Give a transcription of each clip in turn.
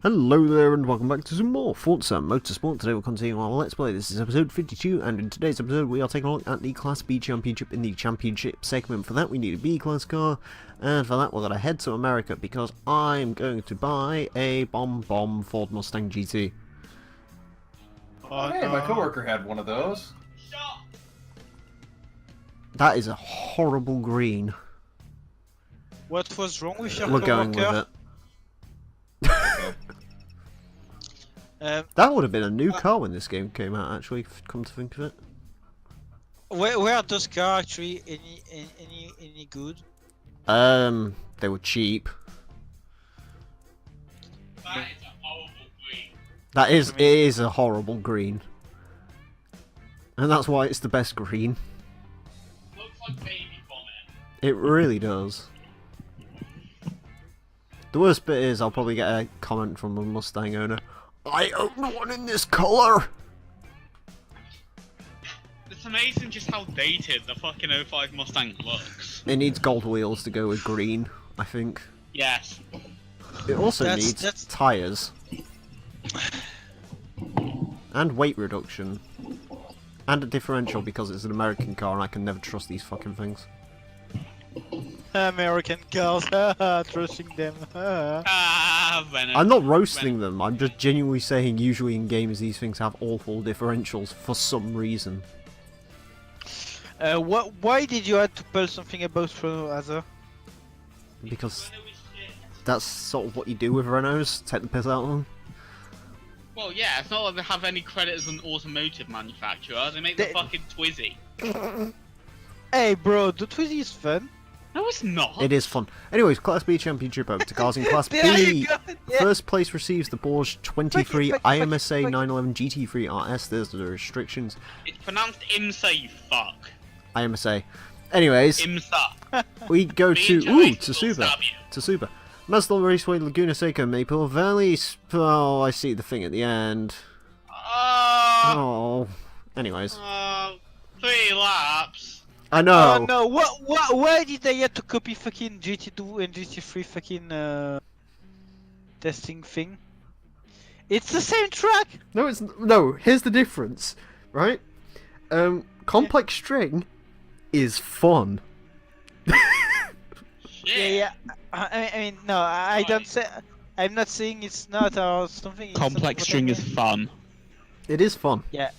Hello there and welcome back to some more Forza Motorsport. Today we'll continue our Let's Play. This is episode 52 and in today's episode we are taking a look at the Class B Championship in the Championship segment. For that we need a B-Class car, and for that we're going to head to America because I'm going to buy a bomb Ford Mustang GT. Oh, hey, my coworker had one of those. That is a horrible green. What was wrong with your We're coworker? going with it. Um, That would have been a new car when this game came out, actually, come to think of it. where are those cars actually any good? They were cheap. That is a horrible green. It is a horrible green. And that's why it's the best green. Looks like baby vomit. It really does. The worst bit is I'll probably get a comment from a Mustang owner. I own one in this colour! It's amazing just how dated the fucking 05 Mustang looks. It needs gold wheels to go with green, I think. Yes. It also That's- needs tyres. And weight reduction. And a differential because it's an American car and I can never trust these fucking things. American cars, trusting them. Venom. I'm not roasting them, I'm just genuinely saying usually in games these things have awful differentials for some reason. Why did you have to pull something about Forza? Because that's sort of what you do with Renaults, take the piss out of them. Well, yeah, it's not like they have any credit as an automotive manufacturer. They make the fucking Twizy. Hey bro, the Twizy is fun. No, it's not. It is fun. Anyways, Class B Championship over to cars in Class There you B. go, yeah. First place receives the Porsche 23 Fuck it. IMSA 911 GT3 RS. There's the restrictions. It's pronounced IMSA, you fuck. IMSA. Anyways, IMSA. we go Me to and Joey will Tsuba. stab you. Tsuba. Maslow Raceway, Laguna Seca, Maple Valley. Oh, I see the thing at the end. Oh. Anyways, 3 laps. I know. Oh no, why did they have to copy fucking GT2 and GT3 fucking testing thing? It's the same track! No, it's no. Here's the difference, right? Complex string is fun. Shit. Yeah. I mean, no, I don't say. I'm not saying it's not or something. It's Complex not string what I is mean. fun. It is fun. Yeah,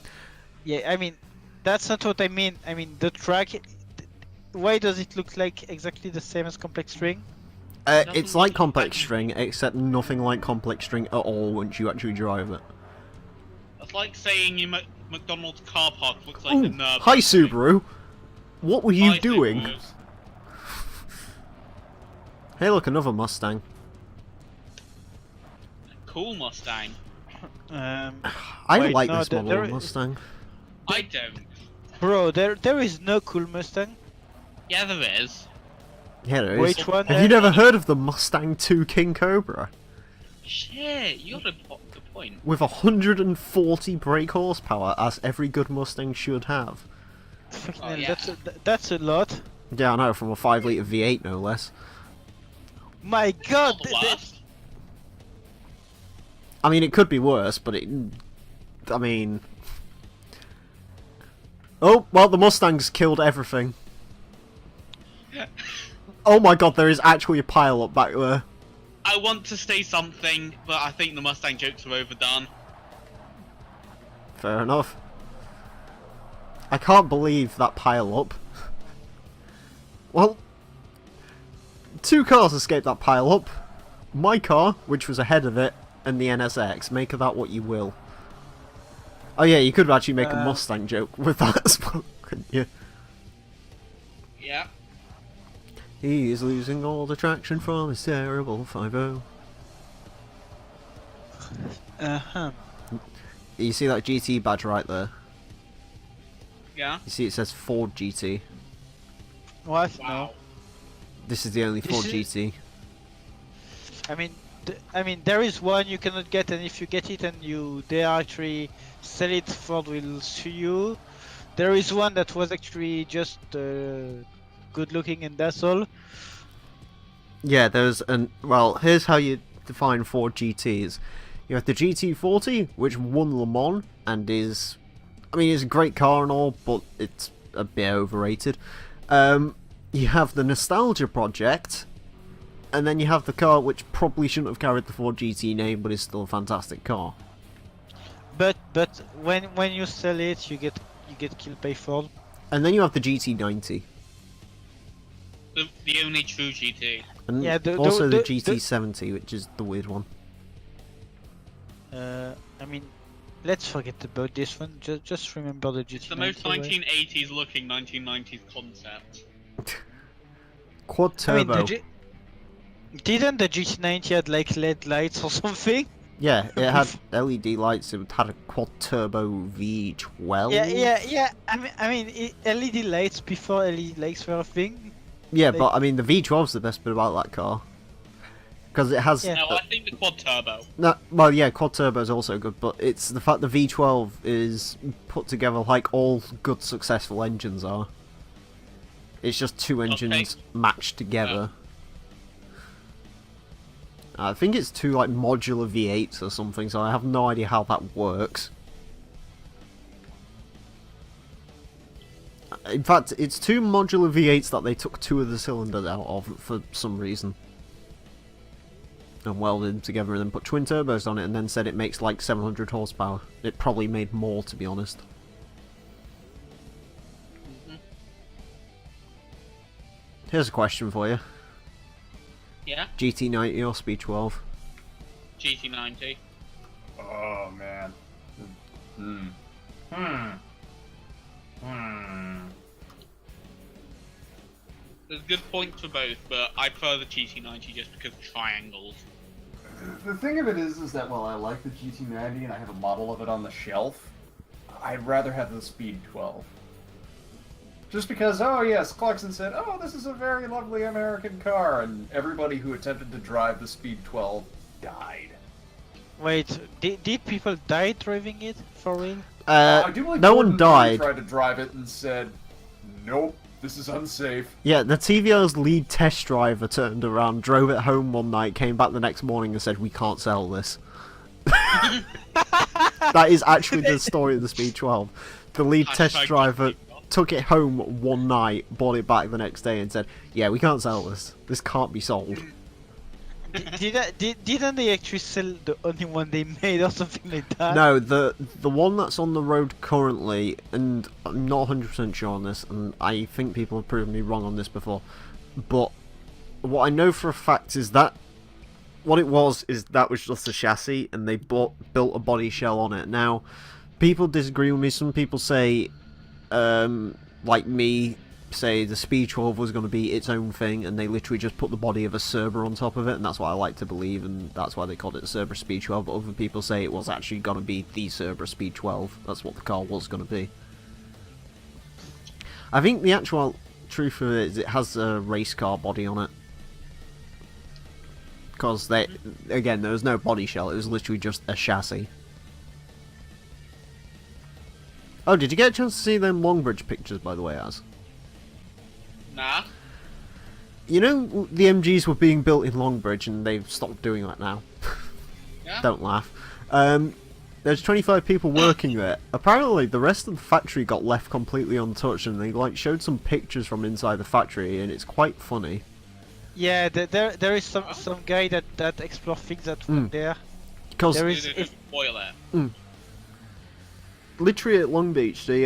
I mean, that's not what I mean. I mean, the track. Why does it look like exactly the same as complex string? It's like complex string, except nothing like complex string at all once you actually drive it. That's like saying your McDonald's car park looks like Ooh, the Nurburgring. hi Subaru. What were you Hi, doing? Subarus. Hey, look, another Mustang. Cool Mustang. I Wait, like no, this model there of is- Mustang. I don't. Bro, there is no cool Mustang. Yeah, there is. Yeah, there is. Which one? Have you never heard of the Mustang 2 King Cobra? Shit, you got a good point. With 140 brake horsepower, as every good Mustang should have. Fucking Oh, hell, yeah. that's a lot. Yeah, I know, from a 5-litre V8 no less. My God, Not the worst. I mean, it could be worse, but it... I mean... Oh, well, the Mustangs killed everything. Oh my god, there is actually a pile-up back there. I want to say something, but I think the Mustang jokes are overdone. Fair enough. I can't believe that pile-up. Well, 2 cars escaped that pile-up. My car, which was ahead of it, and the NSX. Make of that what you will. Oh yeah, you could actually make a Mustang joke with that as well, couldn't you? Yeah. He is losing all the traction from his terrible 5.0. Uh-huh. You see that GT badge right there? Yeah. You see it says Ford GT. What? Wow. This is the only This Ford is- GT. No. I mean, there is one you cannot get, and if you get it and they actually sell it, Ford will sue you. There is one that was actually just good looking, and that's all. Yeah, there's an... Well, here's how you define Ford GTs. You have the GT40, which won Le Mans and is, I mean, it's a great car and all, but it's a bit overrated. You have the Nostalgia Project, and then you have the car which probably shouldn't have carried the Ford GT name, but is still a fantastic car. But when you sell it, you get killed by Ford. And then you have the GT90. The only true GT. And Yeah, also the GT70, which is the weird one. I mean, let's forget about this one. Just remember the GT90. The most 1980s looking 1990s concept. Quad turbo. I mean, didn't the GT90 had like LED lights or something? Yeah, it had LED lights. It had a quad turbo V12. Yeah. I mean, LED lights before LED lights were a thing. Yeah, but I mean, the V12's the best bit about that car. Because it has... Yeah. No, I think the quad turbo. No, well, yeah, quad turbo is also good, but it's the fact the V12 is put together like all good, successful engines are. It's just two engines matched together. I think it's two like modular V8s or something, so I have no idea how that works. In fact, it's two modular V8s that they took two of the cylinders out of for some reason. And welded them together and then put twin turbos on it and then said it makes like 700 horsepower. It probably made more, to be honest. Here's a question for you. Yeah? GT90 or Speed 12? GT90. Oh man. There's good points for both, but I prefer the GT90 just because of triangles. The thing of it is that while I like the GT90 and I have a model of it on the shelf, I'd rather have the Speed 12. Just because, oh yes, Clarkson said, oh, this is a very lovely American car, and everybody who attempted to drive the Speed 12 died. Wait, did people die driving it for real? I do believe no Gordon one died. tried to drive it and said, nope, this is unsafe. Yeah, the TVO's lead test driver turned around, drove it home one night, came back the next morning and said, we can't sell this. That is actually the story of the Speed 12. The lead test driver took it home one night, bought it back the next day and said, yeah, we can't sell this. This can't be sold. Didn't they actually sell the only one they made or something like that? No, the one that's on the road currently, and I'm not 100% sure on this, and I think people have proven me wrong on this before, but what I know for a fact is that what it was is that was just a chassis, and they built a body shell on it. Now, people disagree with me. Some people say, like me, say the Speed 12 was going to be its own thing, and they literally just put the body of a Cerber on top of it, and that's what I like to believe, and that's why they called it the Cerber Speed 12, but other people say it was actually going to be the Cerber Speed 12. That's what the car was going to be. I think the actual truth of it is it has a race car body on it. Because, again, there was no body shell, it was literally just a chassis. Oh, did you get a chance to see them Longbridge pictures, by the way, Az? Nah. You know, the MGs were being built in Longbridge, and they've stopped doing that now. Yeah? Don't laugh. There's 25 people working there. Apparently, the rest of the factory got left completely untouched, and they like showed some pictures from inside the factory, and it's quite funny. Yeah, there is some guy that explore things that were there. Because There They is just spoil it. literally at Long Beach, they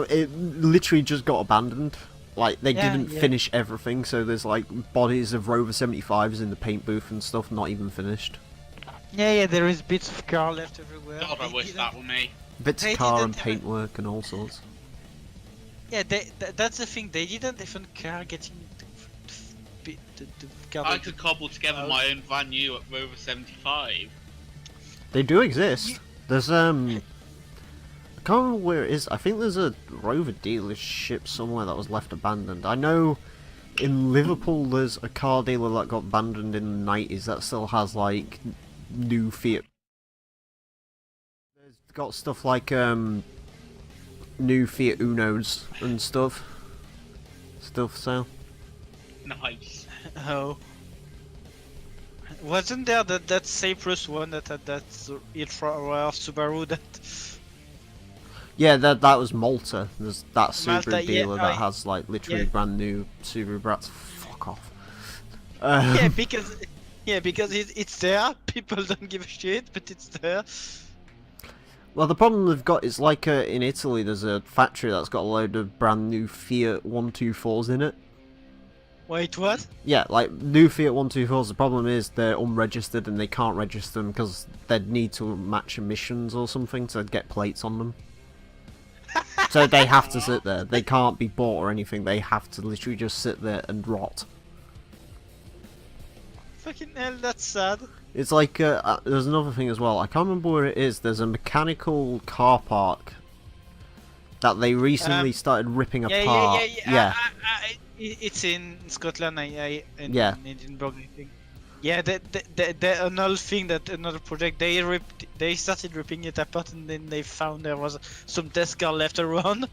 it literally just got abandoned. Like, they didn't finish everything, so there's like bodies of Rover 75s in the paint booth and stuff not even finished. yeah, there is bits of car left everywhere. God, I wish that were me. Bits They of car and didn't even- paintwork and all sorts. Yeah, that's the thing. They didn't even care getting the car. I could cobble together my own brand new Rover 75. They do exist. There's I can't remember where it is. I think there's a Rover dealership somewhere that was left abandoned. I know in Liverpool there's a car dealer that got abandoned in the 90s that still has like new Fiat. There's got stuff like new Fiat Unos and stuff for sale. Nice. Oh, Wasn't there that Cyprus one that had that ultra rare Subaru that? Yeah, that was Malta. There's that Subaru Malta, yeah, dealer that has like literally yeah. brand new Subaru Brats. Fuck off. Yeah, because it's there. People don't give a shit, but it's there. Well, the problem they've got is like in Italy, there's a factory that's got a load of brand new Fiat 124s in it. Wait, what? Yeah, like new Fiat 124s. The problem is they're unregistered and they can't register them because they'd need to match emissions or something to get plates on them. So they have to sit there. They can't be bought or anything. They have to literally just sit there and rot. Fucking hell, that's sad. It's like, there's another thing as well. I can't remember where it is. There's a mechanical car park that they recently started ripping apart. Yeah. It's in Scotland. In Edinburgh, I think. Yeah, the another thing that another project they started ripping it apart and then they found there was some test car left around.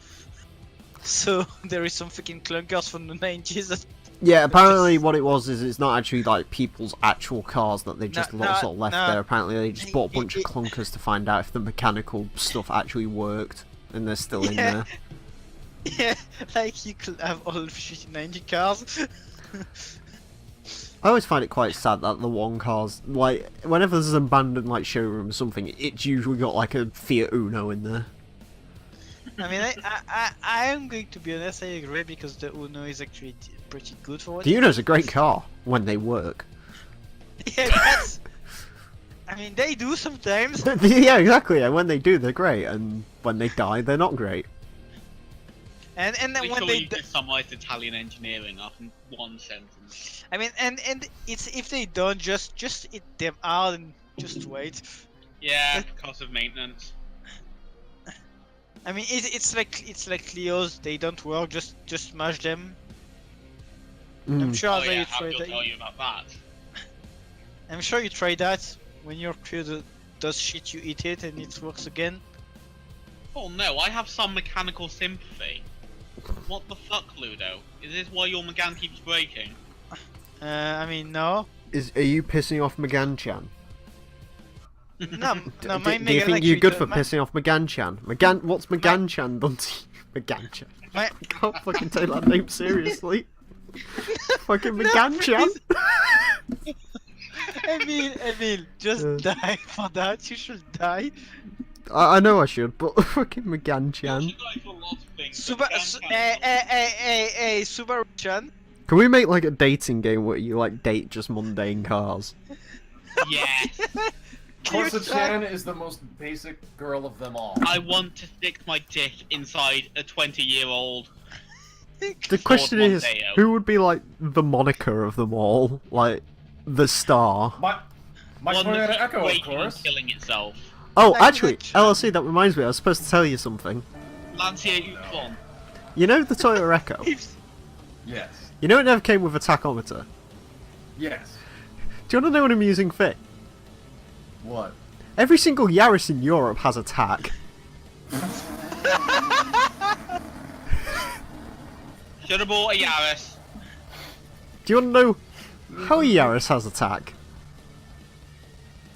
So there is some fucking clunkers from the 90s. Yeah, apparently what it was is it's not actually like people's actual cars that they just sort of left there. Apparently they just bought a bunch of clunkers to find out if the mechanical stuff actually worked, and they're still in there. Yeah, like you could have all of shitty 90 cars. I always find it quite sad that the one cars, like, whenever there's an abandoned like showroom or something, it's usually got like a Fiat Uno in there. I mean, I am going to be honest, I agree, because the Uno is actually pretty good for what The Uno's a great car when they work. Yeah, that's... I mean, they do sometimes. Yeah, exactly, and when they do, they're great, and when they die, they're not great. And then when they... you could summarize Italian engineering up in one sentence. I mean, and it's if they don't, just eat them out and just wait. Yeah, cost of maintenance. I mean, it's like Clios. They don't work. Just smash them. I'm sure Oh that yeah, you how try can I that. tell you about that? I'm sure you try that when your Clio does shit. You eat it and it works again. Oh no, I have some mechanical sympathy. What the fuck, Ludo? Is this why your Megane keeps breaking? I mean, no. Are you pissing off McGann-chan? No, Do my you think you're good for pissing off McGann-chan? What's McGann-chan done to you? McGann-chan. I can't fucking take that name seriously. Fucking McGann-chan. Emile, just die for that. You should die. I know I should, but fucking McGann-chan. Subaru-chan. Can we make like a dating game where you like date just mundane cars? Yes! Forza-chan is the most basic girl of them all. I want to stick my dick inside a 20-year-old. The question is, Mondeo. who would be like the moniker of them all? Like, the star? My One Toyota that's Echo, of breaking and course. killing itself. Oh, Like actually, the- LLC, that reminds me, I was supposed to tell you something. Lancia Yukon. You know the Toyota Echo? Yes. You know it never came with a tachometer? Yes. Do you want to know an amusing thing? What? Every single Yaris in Europe has a tach. Should have bought a Yaris. Do you want to know how a Yaris has a tach?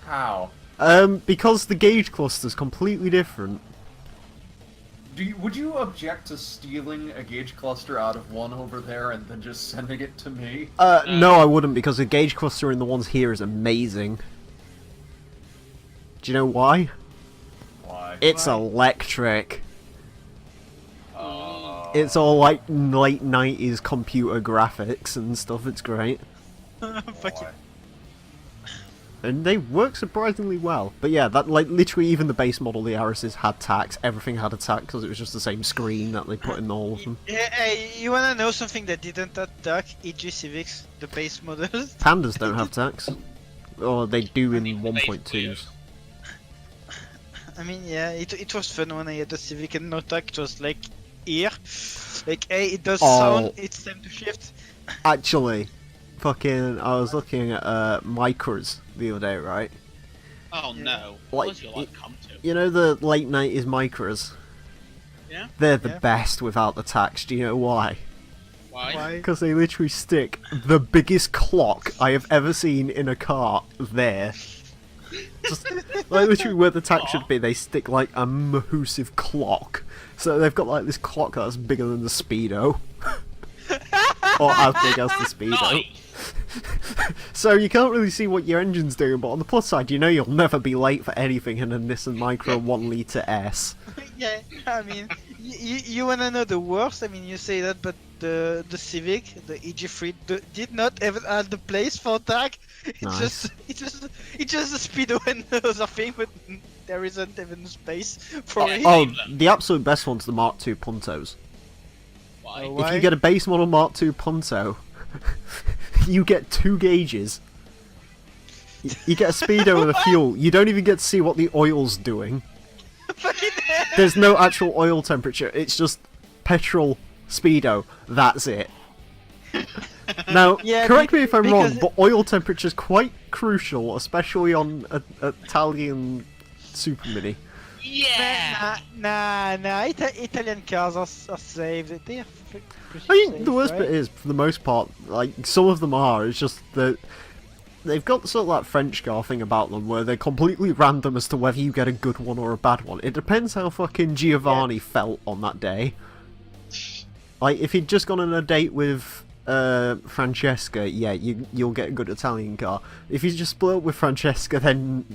How? Because the gauge cluster's completely different. Would you object to stealing a gauge cluster out of one over there and then just sending it to me? No, I wouldn't, because the gauge cluster in the ones here is amazing. Do you know why? Why? It's electric. It's all like late 90s computer graphics and stuff, it's great. Fuck you. And they work surprisingly well. But yeah, that like literally even the base model, the Arises had tacks. Everything had a tack because it was just the same screen that they put in all of them. You wanna know something that didn't attack EG Civics, the base models? Pandas don't have tacks. Or they do in Base 1.2s. I mean, yeah, it was fun when I had the Civic and no tack. It was like here, like hey, it does sound. It's time to shift. Actually, fucking, I was looking at Micras the other day, right? Oh no. Like, What does your life come to? You know the late 90s Micras? Yeah? They're the Yeah. best without the tax. Do you know why? Why? Because they literally stick the biggest clock I have ever seen in a car there. Just like literally where the tach should be, they stick like a massive clock. So they've got like this clock that's bigger than the Speedo. Or as big as the Speedo. Nice. So you can't really see what your engine's doing, but on the plus side, you know you'll never be late for anything in a Nissan Micra 1 litre S. Yeah, I mean, you wanna know the worst? I mean, you say that, but the Civic, the EG3, did not even have the place for tag. It's Nice. it's just the Speedo and the other thing, but there isn't even space for it. Oh, the absolute best one's the Mark II Puntos. Why? Oh, If you get a base model Mark II Punto, you get 2 gauges. You get a Speedo and a fuel. You don't even get to see what the oil's doing. There's no actual oil temperature. It's just petrol, Speedo. That's it. Now, Yeah, correct me if I'm wrong, because- but oil temperature is quite crucial, especially on a Italian Super Mini. Yeah. Nah. Italian cars are safe. They are pretty I mean, safe, the worst right? bit is, for the most part, like, some of them are, it's just that they've got sort of that French car thing about them, where they're completely random as to whether you get a good one or a bad one. It depends how fucking Giovanni felt on that day. Like, if he'd just gone on a date with Francesca, yeah, you'll get a good Italian car. If you just split up with Francesca, then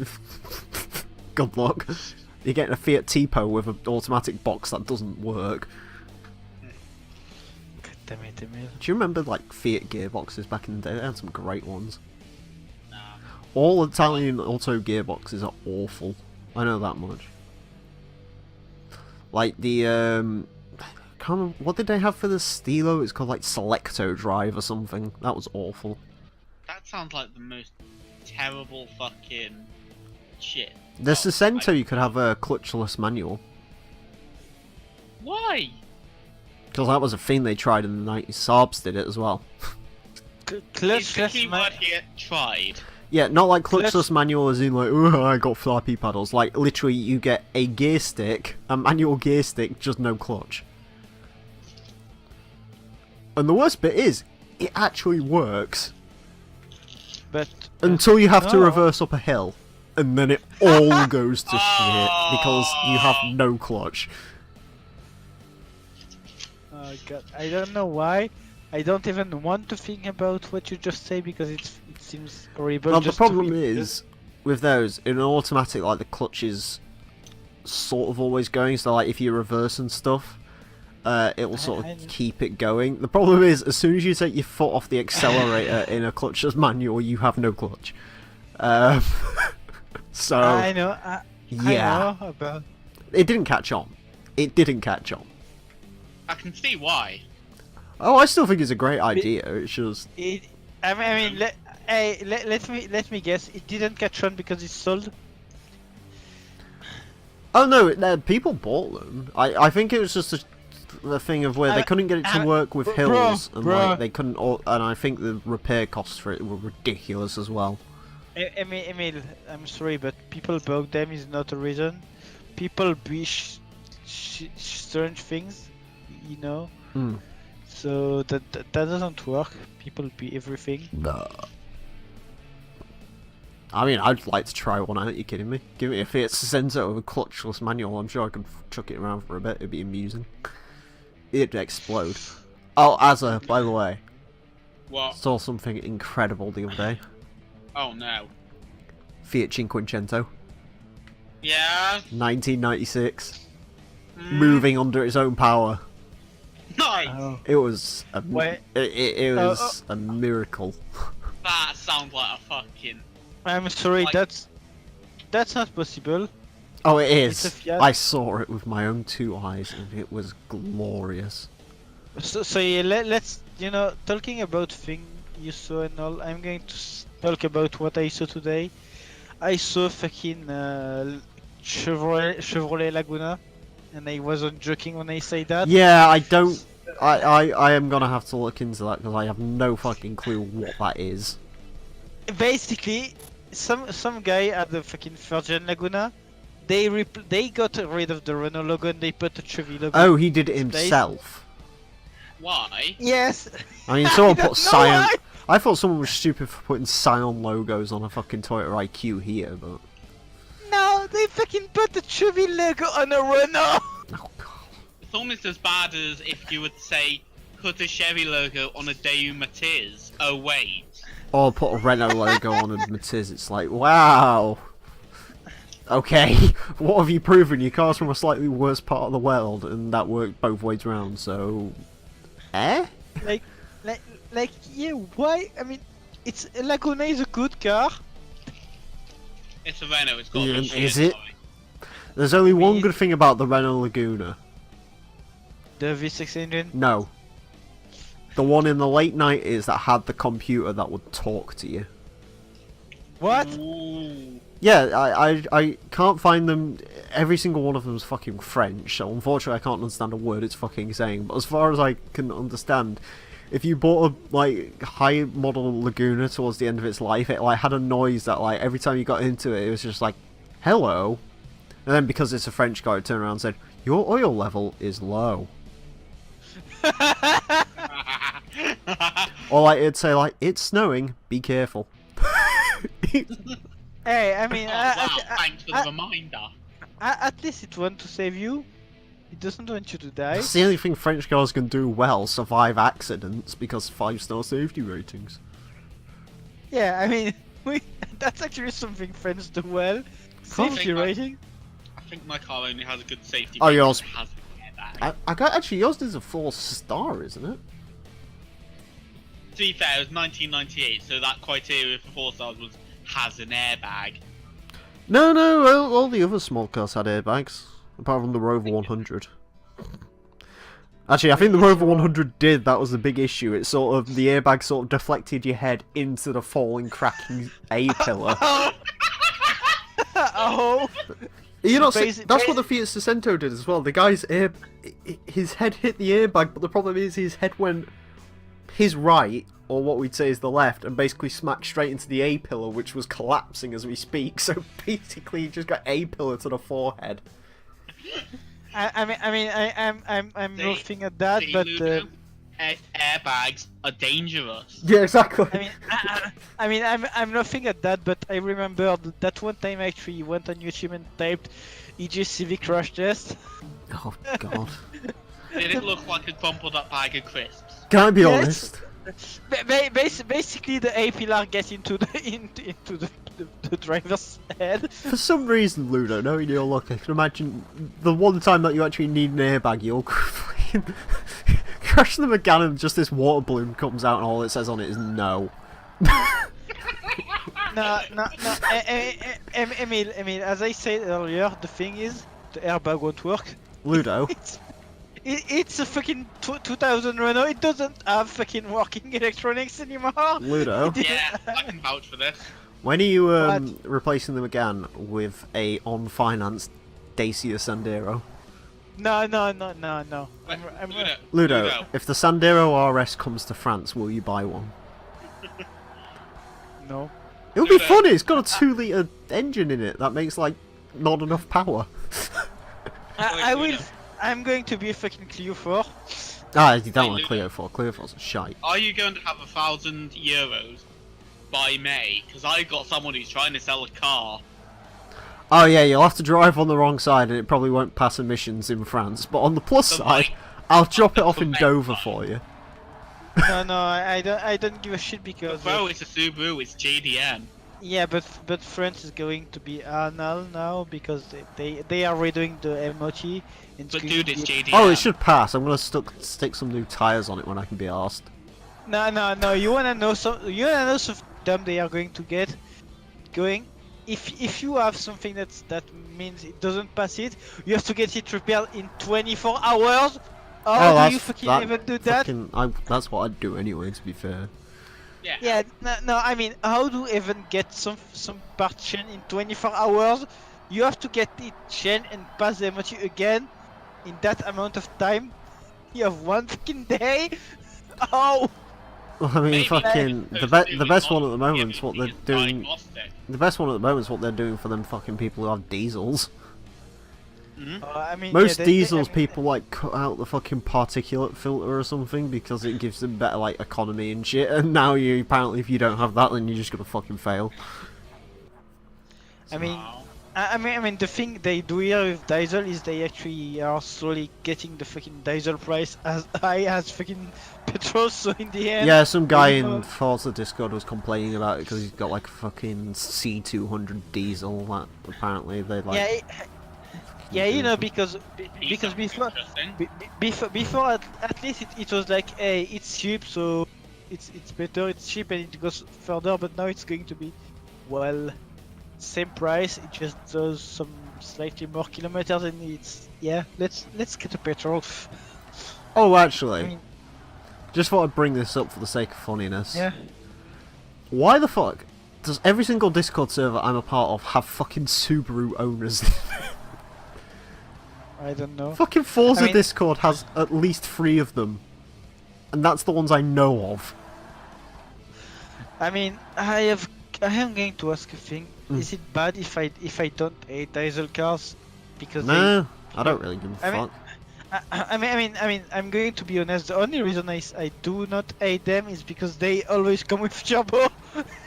good luck. You're getting a Fiat Tipo with an automatic box that doesn't work. God damn it, Emile. Do you remember, like, Fiat gearboxes back in the day? They had some great ones. Nah. All Italian auto gearboxes are awful. I know that much. Like the can't remember, what did they have for the Stilo? It's called like Selecto Drive or something. That was awful. That sounds like the most terrible fucking shit. The Sicento, you could have a clutchless manual, Why? because that was a thing they tried in the 90s. Saabs did it as well. Is the Clutchless keyword here tried? Yeah, not like Clutch- clutchless manual as in like, oh, I got flappy paddles. Like, literally, you get a gear stick, a manual gear stick, just no clutch. And the worst bit is, it actually works. But Until you have to No. reverse up a hill. And then it all goes to shit, because you have no clutch. oh god, I don't know why. I don't even want to think about what you just say because it seems horrible. Well, the just problem to be- is, with those, in an automatic, like, the clutch is sort of always going, so like, if you reverse and stuff, it will sort I- of keep it going. The problem is, as soon as you take your foot off the accelerator in a clutchless manual, you have no clutch. So, I know. yeah. I know about. It didn't catch on. It didn't catch on. I can see why. Oh, I still think it's a great idea, it's just... I mean, let me guess. It didn't catch on because it's sold. Oh no, people bought them. I think it was just a thing of where they couldn't get it to work with hills, and like they couldn't. And I think the repair costs for it were ridiculous as well. Emile, I'm sorry, but people bug them is not a reason. People buy strange things, you know. Mm. So that doesn't work. People buy everything. I mean, I'd like to try one out. Are you kidding me? Give me a Fiat Sicento with a clutchless manual. I'm sure I could chuck it around for a bit. It'd be amusing. It'd explode. Oh, Azza, by the way, What? saw something incredible the other day. Oh no. Fiat Cinquecento, Yeah. 1996, Mm. moving under its own power. Nice. Oh. It was a, Wait. it was a miracle. That sounds like a fucking. I'm sorry. Like- That's not possible. Oh, it It's a is. Fiat. I saw it with my own 2 eyes, and it was glorious. So yeah, let's talking about thing you saw and all. I'm going to talk about what I saw today. I saw fucking Chevrolet Laguna, and I wasn't joking when I say that. Yeah, I don't. I am gonna have to look into that because I have no fucking clue what that is. Basically, some guy at the fucking Virgin Laguna, they got rid of the Renault logo and they put a Chevy logo. Oh, he did it in its place. himself. Why? Yes. I mean, someone I don't put know Scion. why. I thought someone was stupid for putting Scion logos on a fucking Toyota IQ here, but No, they fucking put the Chevy logo on a Renault. oh god. It's almost as bad as if you would say, put a Chevy logo on a Daewoo Matiz. Oh wait. Or put a Renault logo on a Matiz. It's like, wow. Okay, what have you proven? Your car's from a slightly worse part of the world, and that worked both ways round. So, eh? Like, yeah, why? I mean, it's Laguna is a good car. It's a Renault, it's got Yeah, a shit, is it? sorry. There's only one mean- good thing about the Renault Laguna. The V6 engine. No. The one in the late 90s that had the computer that would talk to you. What? Ooh. Yeah, I can't find them. Every single one of them is fucking French, so unfortunately I can't understand a word it's fucking saying. But as far as I can understand, if you bought a like high model Laguna towards the end of its life, it like had a noise that like every time you got into it, it was just like, hello. And then because it's a French guy, it turned around and said, your oil level is low. Or like it'd say like, it's snowing, be careful. Hey, I mean, Oh, wow, thanks for the reminder. at least it wants to save you. It doesn't want you to die. That's the only thing French cars can do well, survive accidents, because 5-star safety ratings. Yeah, I mean, that's actually something French do well. Safety think I- rating. I think my car only has a good safety Oh, rating yours- and has an airbag. I got actually yours is a 4-star, isn't it? To be fair, it was 1998, so that criteria for 4 stars was has an airbag. No, all the other small cars had airbags, apart from the Rover 100. Actually, I think the Rover 100 did. That was the big issue. It sort of the airbag sort of deflected your head into the falling, cracking A pillar. Oh. You know, Basi- that's what the Fiat Seicento did as well. The guy's his head hit the airbag, but the problem is his head went his right, or what we'd say is the left, and basically smacked straight into the A pillar, which was collapsing as we speak. So basically, he just got A pillar to the forehead. I'm See- laughing at that, See, but Ludo, airbags are dangerous. Yeah, exactly. I'm laughing at that, but I remember that one time I actually went on YouTube and typed EJ Civic crash test. Oh god. Did it look like a crumpled up bag of crisps? Can I be Yes. honest? Basically, the A pillar gets into the driver's head. For some reason, Ludo, knowing your luck, I can imagine the one time that you actually need an airbag, you'll fucking crash the Megane and just this water balloon comes out and all it says on it is no. No. Emile, as I said earlier, the thing is, the airbag won't work. Ludo, It's a fucking 2000 Renault. It doesn't have fucking working electronics anymore. Ludo, Yeah, I can vouch for this. when are you What? replacing the Megane with a on-finance Dacia Sandero? No. Wait, I'm Ludo, if the Sandero RS comes to France, will you buy one? no. It'll be Ludo. funny, it's got a 2-litre engine in it that makes like not enough power. I will. Ludo. I'm going to be a fucking Clio 4. Ah, you don't Wait, want a Clio Ludo. 4, Clio 4's a shite. Are you going to have €1,000 by May? Because I've got someone who's trying to sell a car. Oh yeah, you'll have to drive on the wrong side and it probably won't pass emissions in France, but on the plus The side, right- I'll drop it off the in right Dover side. for you. No, I don't give a shit because. Bro, it's a Subaru, it's JDM. Yeah, but France is going to be anal now because they are redoing the MOT. And But going dude, to it's be- JDM. Oh, it should pass. I'm gonna stick some new tyres on it when I can be asked. No. You wanna know some? You wanna know some dumb they are going to get going? If you have something that means it doesn't pass it, you have to get it repaired in 24 hours. How do you fucking even do that? That's what I'd do anyway. To be fair. Yeah. Yeah, no. I mean, how do you even get some part changed in 24 hours? You have to get it changed and pass the MOT again in that amount of time. You have one fucking day. Oh. Well, I mean, Maybe fucking they're the best one at the moment is giving what they're these doing. diagnostic. The best one at the moment is what they're doing for them fucking people who have diesels. I mean, Most yeah, diesels, I mean, people like cut out the fucking particulate filter or something because it gives them better like economy and shit. And now you apparently, if you don't have that, then you're just gonna fucking fail. I mean, Wow. I mean, the thing they do here with diesel is they actually are slowly getting the fucking diesel price as high as fucking petrol. So in the end, Yeah, some guy you in know- Forza Discord was complaining about it because he's got like a fucking C200 diesel that apparently they like. yeah, yeah, you know, because These sound before interesting. before at least it was like, hey, it's cheap, so it's better, it's cheap, and it goes further. But now it's going to be, well, same price, it just does some slightly more kilometers, and it's, yeah, let's get a petrol. Oh, actually, I mean, just thought I'd bring this up for the sake of funniness. yeah. Why the fuck does every single Discord server I'm a part of have fucking Subaru owners? I don't know. Fucking Forza I mean- Discord has at least 3 of them, and that's the ones I know of. I mean, I am going to ask a thing. Is it bad if I don't hate diesel cars because No, I don't really give a I mean- fuck. I'm going to be honest. The only reason I do not hate them is because they always come with turbo,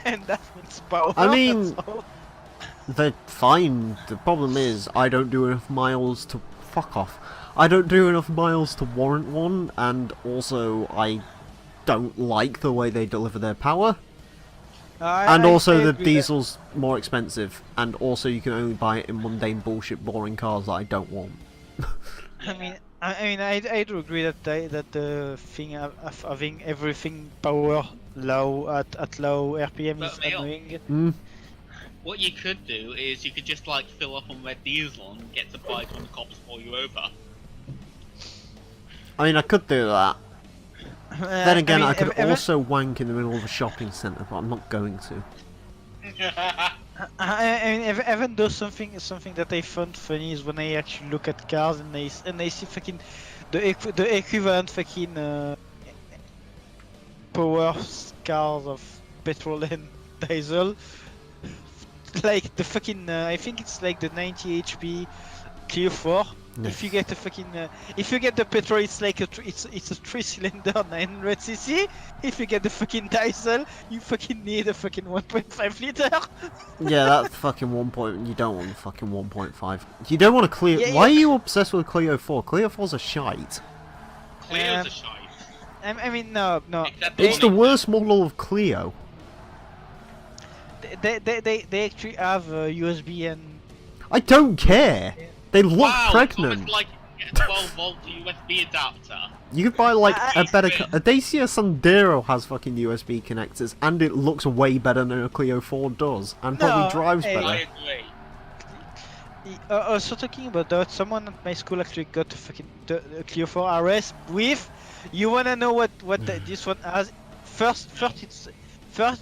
and that means power. I mean- that's all. They're fine. The problem is I don't do enough miles to fuck off. I don't do enough miles to warrant one, and also I don't like the way they deliver their power. And also the agree that- diesel's more expensive, and also you can only buy it in mundane bullshit boring cars that I don't want. I do agree that that the thing of having everything power low at low RPM is But Emile, annoying. Mm. What you could do is you could just like fill up on red diesel and get supplies when the cops pull you over. I mean, I could do that. Then again, I could ev- also wank in the middle of a shopping centre, but I'm not going to. even though something that I found funny is when I actually look at cars and I see fucking the equivalent fucking power cars of petrol and diesel, like the fucking I think it's like the 90 HP Clio 4. If you get the fucking if you get the petrol, it's like it's a 3-cylinder 900cc. If you get the fucking diesel, you fucking need a fucking 1.5 liter. Yeah, that's fucking 1 point. You don't want the fucking 1.5. You don't want a Clio. Yeah, Why yeah. are you obsessed with a Clio 4? Clio 4's a shite. Clear's a shite. I mean, no. Except It's the on it. worst model of Clio. They actually have USB and I don't care. They look Wow, it's pregnant. almost like you get a 12-volt USB adapter. You could buy like a better. Excellent. A Dacia Sandero has fucking USB connectors, and it looks way better than a Clio 4 does, and probably No, drives hey. better. I agree. also talking about that, someone at my school actually got a fucking the Clio 4 RS with. You wanna know what this one has? First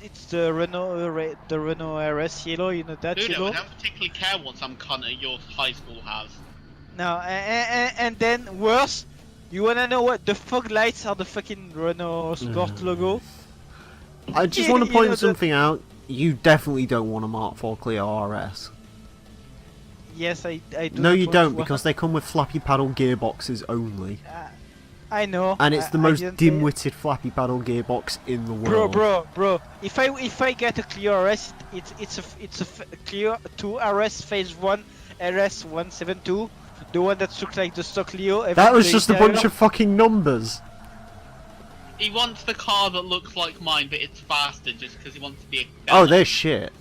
it's the Renault RS yellow. You know that Ludo, yellow. I don't particularly care what some cunt at your high school has. No, and then worse, you wanna know what the fog lights are? The fucking Renault Sport logo. I just Yeah, want to you know point the- something out. You definitely don't want a Mark 4 Clio RS. Yes, I do. No, not you want don't, one. because they come with flappy paddle gearboxes only. I know. And it's the I most didn't say- dim-witted flappy paddle gearbox in the world. Bro. If I get a Clio RS, it's a Clio 2 RS Phase 1 RS 172, the one that looks like the stock Clio. That was just a bunch of fucking numbers. He wants the car that looks like mine, but it's faster just because he wants to be a Oh, they're shit.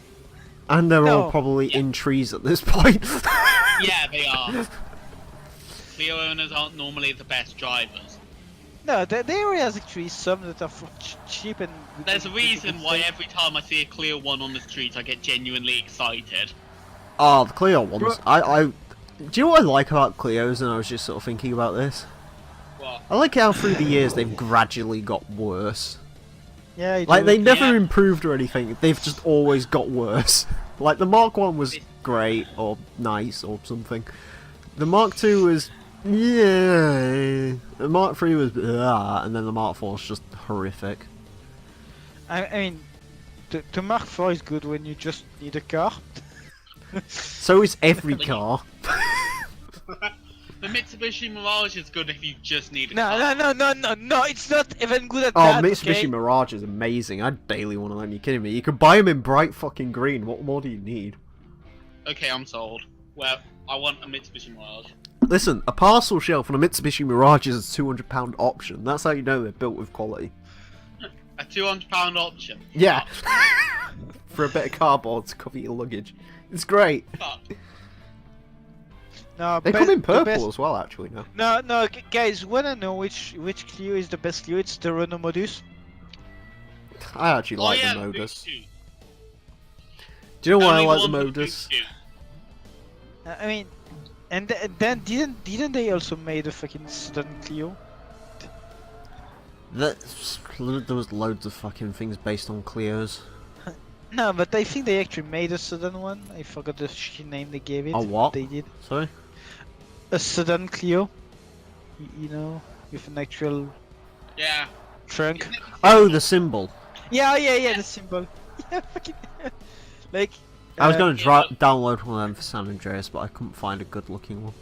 And they're all No. probably Yeah. in trees at this point. Yeah, they are. Clio owners aren't normally the best drivers. No, there is actually some that are for cheap and. There's a reason why every time I see a Clio 1 on the street, I get genuinely excited. Oh, the Clio ones. Bro- Do you know what I like about Clios? And I was just sort of thinking about this. What? I like how through the years they've gradually got worse. Yeah, I Like do. they never Yeah. improved or anything. They've just always got worse. Like the Mark 1 was great or nice or something. The Mark 2 was yeah. The Mark 3 was and then the Mark 4 is just horrific. I mean, the Mark 4 is good when you just need a car. So is every car. The Mitsubishi Mirage is good if you just need a No, car. no, it's not even good at Oh, that. Mitsubishi okay? Mirage is amazing. I'd daily one of them. You kidding me? You could buy them in bright fucking green. What more do you need? Okay, I'm sold. Well, I want a Mitsubishi Mirage. Listen, a parcel shelf on a Mitsubishi Mirage is a £200 option. That's how you know they're built with quality. A £200 option. Yeah. For a bit of cardboard to cover your luggage. It's great. Fuck. No, They come in the purple best- as well, actually, now. No, guys, wanna know which Clio is the best Clio? It's the Renault Modus. I actually like yeah, the Modus. Boost Do you know why I Only like the one for Modus? Boost too. I mean, and then didn't they also made a fucking sedan Clio? There was loads of fucking things based on Clios. No, but I think they actually made a sedan one. I forgot the shitty name they gave it. A what? They did Sorry? a sedan Clio. You know, with an actual Yeah. trunk. Isn't it the Oh, symbol? the symbol. Yeah, the symbol. Yeah, fucking. Like. I was going to yeah. download one of them for San Andreas, but I couldn't find a good looking one.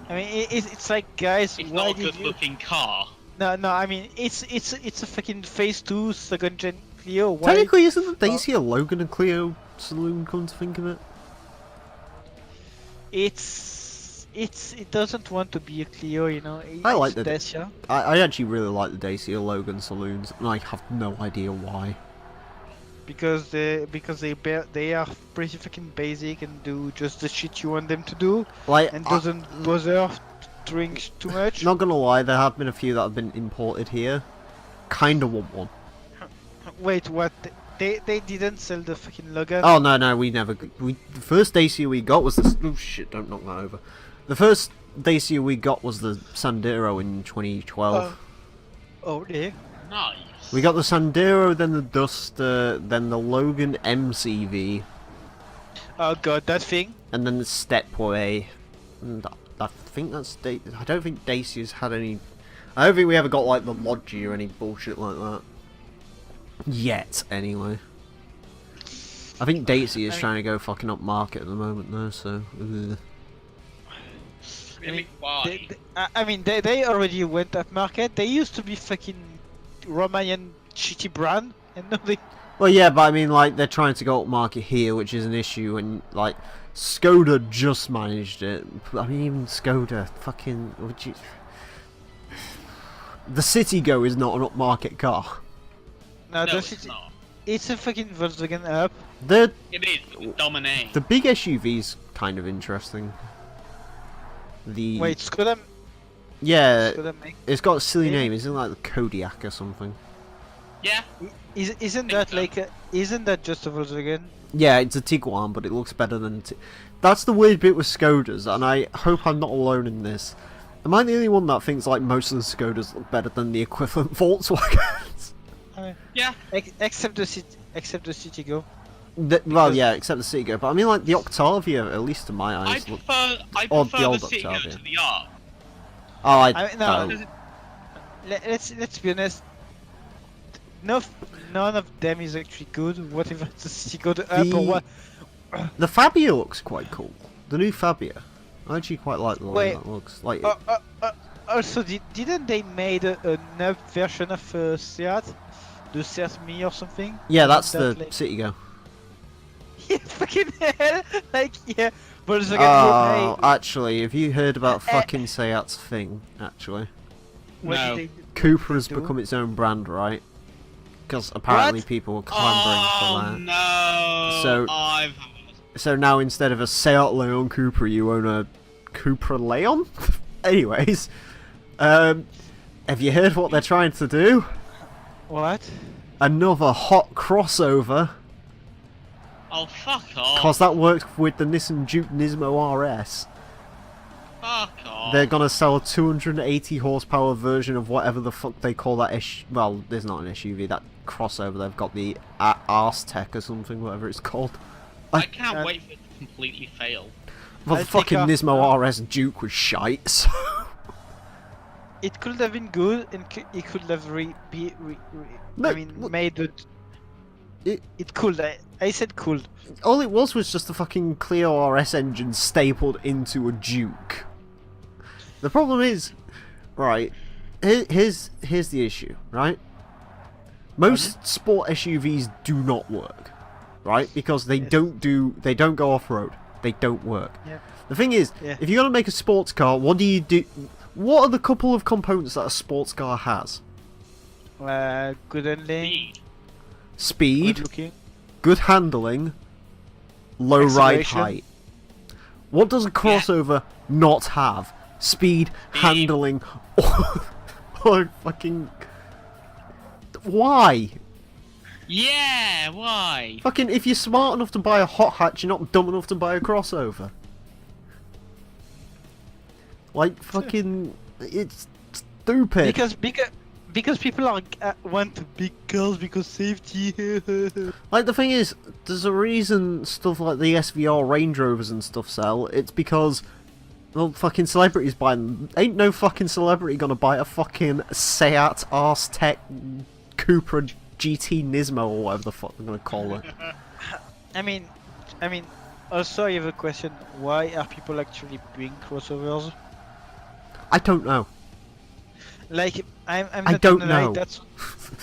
I mean, it's like, guys, It's why not a did good you? looking car. No, I mean, it's a fucking phase 2 second gen Clio. Why? Technically, isn't the Dacia Logan a Clio saloon, come to think of it? It doesn't want to be a Clio, you know. I like it's the- Dacia. I actually really like the Dacia Logan saloons, and I have no idea why. Because they are pretty fucking basic and do just the shit you want them to do, Like, and doesn't bother doing too much. not gonna lie, there have been a few that have been imported here. Kinda want one. Wait, what? They didn't sell the fucking Logan. Oh no, we never. The first Dacia we got was the. Oh shit! Don't knock that over. The first Dacia we got was the Sandero in 2012. Oh, yeah. Nice. We got the Sandero, then the Duster, then the Logan MCV, Oh god, that thing. and then the Stepway. And I think that's I don't think Dacia's had any. I don't think we ever got like the Logi or any bullshit like that. Yet, anyway. I think Dacia is trying to go fucking up market at the moment though, so. Ugh. Really? Why? I mean, they already went up market. They used to be fucking Romanian shitty brand, and now they. Well, yeah, but I mean, like, they're trying to go up market here, which is an issue, and, like, Skoda just managed it. I mean, even Skoda, fucking... Would you... The Citigo is not an upmarket car. No, No, that's it's not. It's a fucking Volkswagen up. The It is. It's dominate. the big SUV's kind of interesting. The... Wait, Skoda. Yeah, Skoda make. it's got a silly Yeah. name, isn't it like the Kodiak or something? Yeah. Isn't that so. like? Isn't that just a Volkswagen? Yeah, it's a Tiguan, but it looks better than... That's the weird bit with Skodas, and I hope I'm not alone in this. Am I the only one that thinks, like, most of the Skodas look better than the equivalent Volkswagens? Yeah. Except the Citigo. Well, Because- yeah, except the Citigo, but I mean, like, the Octavia, at least to my I eyes, look... prefer. I Or prefer the the old Citigo Octavia. to the Arc. Oh, I mean, no, oh. let's be honest. None of them is actually good. Whatever the Citigo, the up or what. The Fabia looks quite cool. The new Fabia. I actually quite like the way Wait. that looks. Like, Also, didn't they made an up version of Seat, the Seat Me or something? yeah, that's the like- Citigo. Yeah, fucking hell! Like, yeah, Volkswagen. Oh, hey, actually, have you heard about fucking Seat's thing, actually? what No. did Cooper has do? become its own brand, right? Because apparently What? people are clambering Oh for that. no! So- I've. So now instead of a Seat Leon Cupra, you own a Cupra Leon? Anyways, have you heard what they're trying to do? What? Another hot crossover, Oh fuck off! because that works with the Nissan Juke Nismo RS. Fuck off! They're gonna sell a 280 horsepower version of whatever the fuck they call that well, there's not an SUV, that crossover. They've got the Arse Tech or something, whatever it's called. I can't wait for it to completely fail. Well, the I'll fucking take off- Nismo RS Duke was shite, so... It could have been good, and it could have No, I mean, look- made it. It- It could. I said could. All it was just a fucking Clio RS engine stapled into a Duke. The problem is, right, here's the issue, right? Most sport SUVs do not work, right? Because they don't go off-road. They don't work. Yeah. The thing is, if you're going to make a sports car, what do you do? What are the couple of components that a sports car has? Good handling. Speed, Good looking. good handling, low ride Acceleration. height. What does a crossover not have? Speed, handling, or fucking... Why? Yeah, why? Fucking, if you're smart enough to buy a hot hatch, you're not dumb enough to buy a crossover. Like, fucking... It's stupid. Because people are want big cars because safety. Like, the thing is, there's a reason stuff like the SVR Range Rovers and stuff sell. It's because, well, fucking celebrities buy them. Ain't no fucking celebrity gonna buy a fucking Seat Ars Tech Cupra GT Nismo or whatever the fuck they're gonna call it. I mean, also I have a question. Why are people actually buying crossovers? I don't know. Like, I'm I not don't gonna lie, know.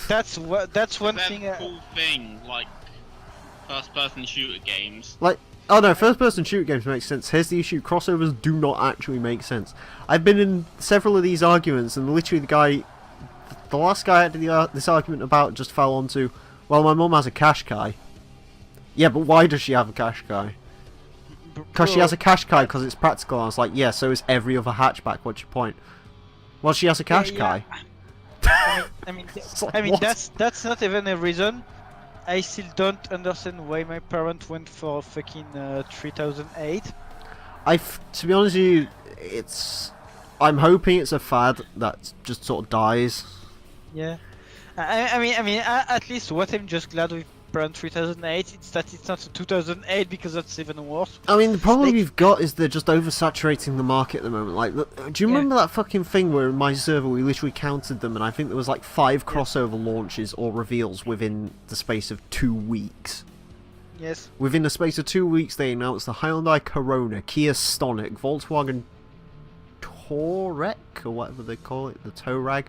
that's one That's thing. a cool thing, like first-person shooter games. Like, oh no, first-person shooter games make sense. Here's the issue: crossovers do not actually make sense. I've been in several of these arguments, and literally the last guy I had this argument about just fell onto, well, my mum has a Qashqai. Yeah, but why does she have a Qashqai? Because she has a Qashqai because it's practical. I was like, yeah, so is every other hatchback. What's your point? Well, she has a Qashqai. I mean, like, what? that's not even a reason. I still don't understand why my parents went for fucking 3008. To be honest with you, I'm hoping it's a fad that just sort of dies. Yeah. I mean, at least what I'm just glad with brand 3008 it's that it's not a 2008 because that's even worse. I mean, the problem Like- we've got is they're just oversaturating the market at the moment. Like, do you remember that fucking thing where in my server we literally counted them and I think there was like 5 crossover launches or reveals within the space of 2 weeks? Yes. Within the space of 2 weeks they announced the Hyundai Corona, Kia Stonic, Volkswagen Touareg, or whatever they call it, the Touareg.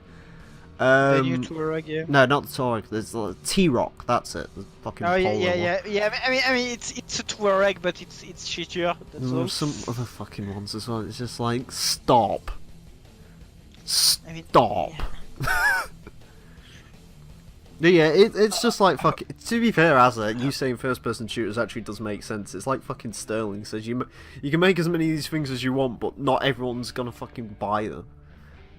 The new Touareg, yeah. No, not the Touareg. There's the T-Roc. That's it. The fucking Oh yeah, Polo one. yeah. I mean, it's a Touareg, but it's shittier. That's all. Some other fucking ones as well. It's just like stop. I mean, Stop. Yeah, it's just like fuck. To be fair, Azza, you saying first-person shooters actually does make sense. It's like fucking Sterling says you can make as many of these things as you want, but not everyone's gonna fucking buy them.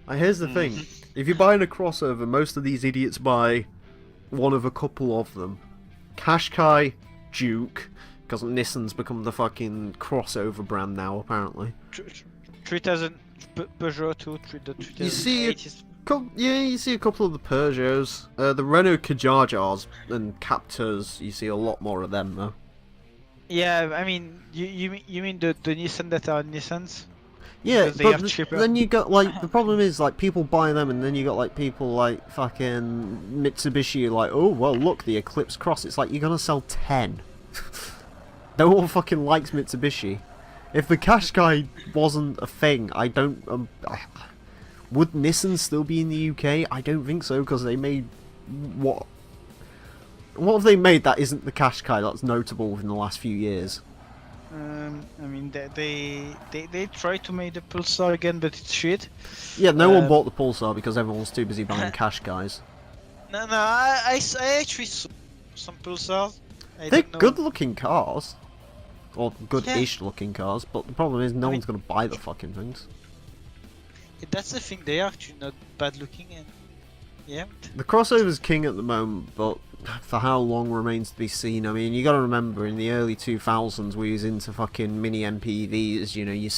Like, here's the thing: if you're buying a crossover, most of these idiots buy one of a couple of them. Qashqai, Duke, because Nissan's become the fucking crossover brand now, apparently. 3000 Peugeot 2, the 3008 You see is... you see a couple of the Peugeots, the Renault Kajajars and Captors. You see a lot more of them though. Yeah, I mean, you mean the Nissan that are Nissans? Yeah, Because they but are cheaper. then you got like the problem is like people buy them, and then you got like people like fucking Mitsubishi, like, oh well, look, the Eclipse Cross. It's like you're gonna sell 10. No one fucking likes Mitsubishi. If the Qashqai wasn't a thing, I don't. Would Nissan still be in the UK? I don't think so, because they made what? What have they made that isn't the Qashqai that's notable within the last few years? I mean, they try to make the Pulsar again, but it's shit. Yeah, no one bought the Pulsar because everyone's too busy buying Qashqais. No, I actually saw some Pulsars. They're don't know. good-looking cars, or good-ish Yeah. looking cars, but the problem is no I mean- one's gonna buy the fucking things. That's the thing. They are actually not bad looking, and yeah. The crossover's king at the moment, but for how long remains to be seen. I mean, you gotta remember, in the early 2000s, we was into fucking mini MPVs, you know, your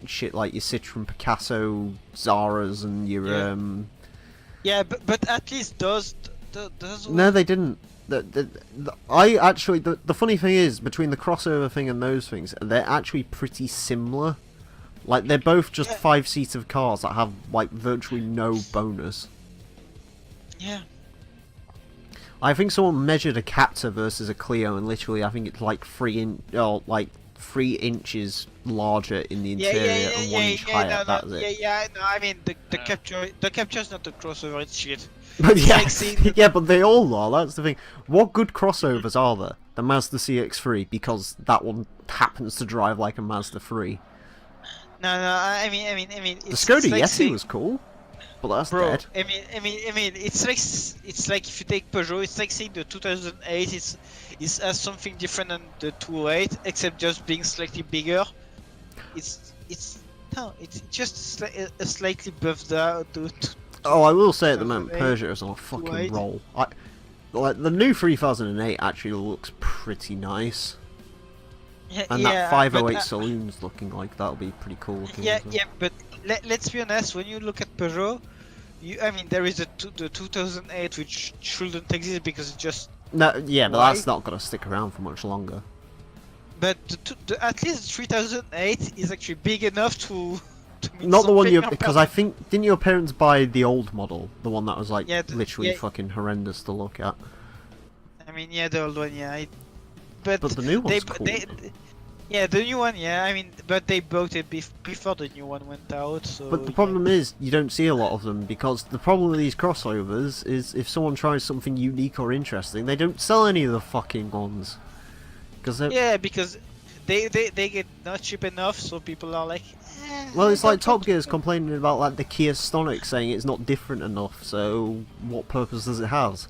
shit like your Citroen Picasso Zaras and your, Yeah. Yeah, but at least those No, they didn't. The funny thing is, between the crossover thing and those things, they're actually pretty similar. Like, they're both just 5-seater cars that have, like, virtually no bonus. Yeah. I think someone measured a Captur versus a Clio, and literally, I think it's like 3 inch, or like 3 inches larger in the Yeah, interior yeah, yeah, and 1 yeah, inch yeah, higher. no, no, That's yeah, it. yeah, no, I mean, the capture's not a crossover, it's shit. But It's yeah, like seeing- yeah, but they all are. That's the thing. What good crossovers are there? The Mazda CX-3, because that one happens to drive like a Mazda 3. No, I mean, The it's Skoda like Yeti saying, was cool, but that's bro, dead. I mean, it's like if you take Peugeot, it's like saying the 2008 is has something different than the 208, except just being slightly bigger. It's just a slightly buffed out. Oh, I will say at the moment, 2008, Peugeot is on a fucking 208. roll. Like the new 3008 actually looks pretty nice, Yeah, and yeah, that 508 but, saloon's looking like that'll be pretty cool looking. yeah, as well. yeah, but let's be honest. When you look at Peugeot, I mean, there is the 2008 which shouldn't exist because it's just. No, yeah, but Why? that's not gonna stick around for much longer. But at least 3008 is actually big enough to mean Not the one something you, about- because I think didn't your parents buy the old model, the one that was like Yeah, literally yeah. fucking horrendous to look at. I mean, yeah, the old one, yeah. But But the new they, one's cool. yeah, the new one, yeah. I mean, but they bought it before the new one went out. So. But the yeah. problem is, you don't see a lot of them, because the problem with these crossovers is if someone tries something unique or interesting, they don't sell any of the fucking ones. Because Yeah, because they get not cheap enough, so people are like. well, it's I like don't Top want Gear's to-" complaining about like the Kia Stonic, saying it's not different enough, so what purpose does it have?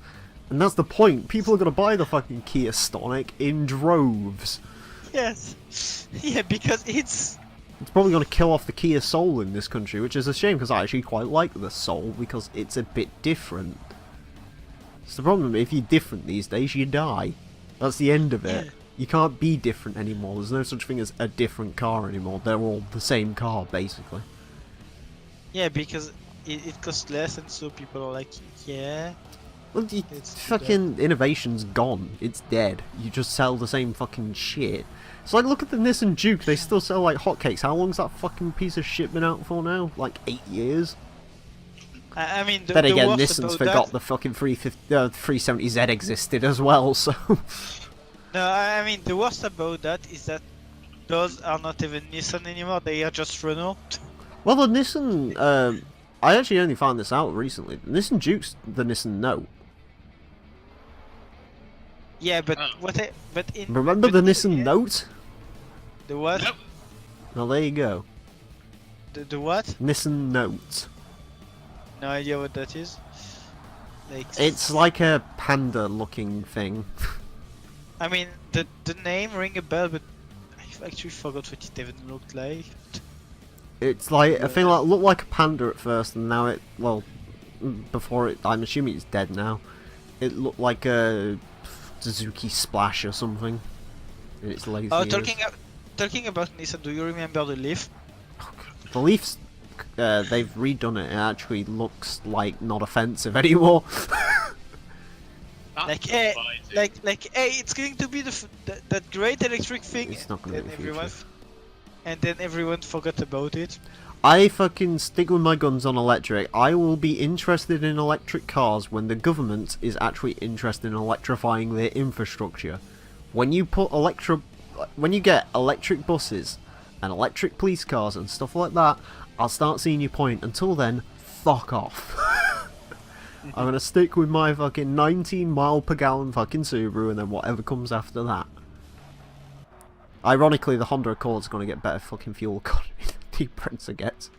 And that's the point, people are gonna buy the fucking Kia Stonic in droves. Yes. Yeah, because it's. It's probably going to kill off the Kia Soul in this country, which is a shame because I actually quite like the Soul because it's a bit different. It's the problem, if you're different these days, you die. That's the end of it. Yeah. You can't be different anymore. There's no such thing as a different car anymore. They're all the same car, basically. Yeah, because it costs less, and so people are like, yeah. Well, It's too fucking innovation's gone. It's dead. You just sell the same fucking shit. It's like, look at the Nissan Juke. They still sell like hotcakes. How long's that fucking piece of shit been out for now? Like 8 years? I mean, Then the again, worst Nissan's about forgot that, the fucking 370Z existed as well, so... No, I mean, the worst about that is that those are not even Nissan anymore, they are just Renault. Well, the Nissan... I actually only found this out recently. The Nissan Juke's the Nissan Note. Yeah, but Oh. but in... Remember but the in- Nissan yeah, Note? The what? Nope. Well, there you go. The what? Nissan Note. No idea what that is. Like, It's like a panda-looking thing. I mean, the name ring a bell, but I actually forgot what it even looked like. It's like a thing that looked like a panda at first, and now it... Well, before it... I'm assuming it's dead now. It looked like a Suzuki Splash or something. In its lazy Oh, years. talking about Nissan, do you remember the Leaf? The Leafs, they've redone it. It actually looks like not offensive anymore. That's Like, hey, surprising. hey, it's going to be that great electric thing. It's not gonna and be the everyone, future. and then everyone forgot about it. I fucking stick with my guns on electric. I will be interested in electric cars when the government is actually interested in electrifying their infrastructure. When you put when you get electric buses and electric police cars and stuff like that, I'll start seeing your point. Until then, fuck off. I'm gonna stick with my fucking 19 mile per gallon fucking Subaru, and then whatever comes after that. Ironically, the Honda Accord's gonna get better fucking fuel economy than the Impreza gets.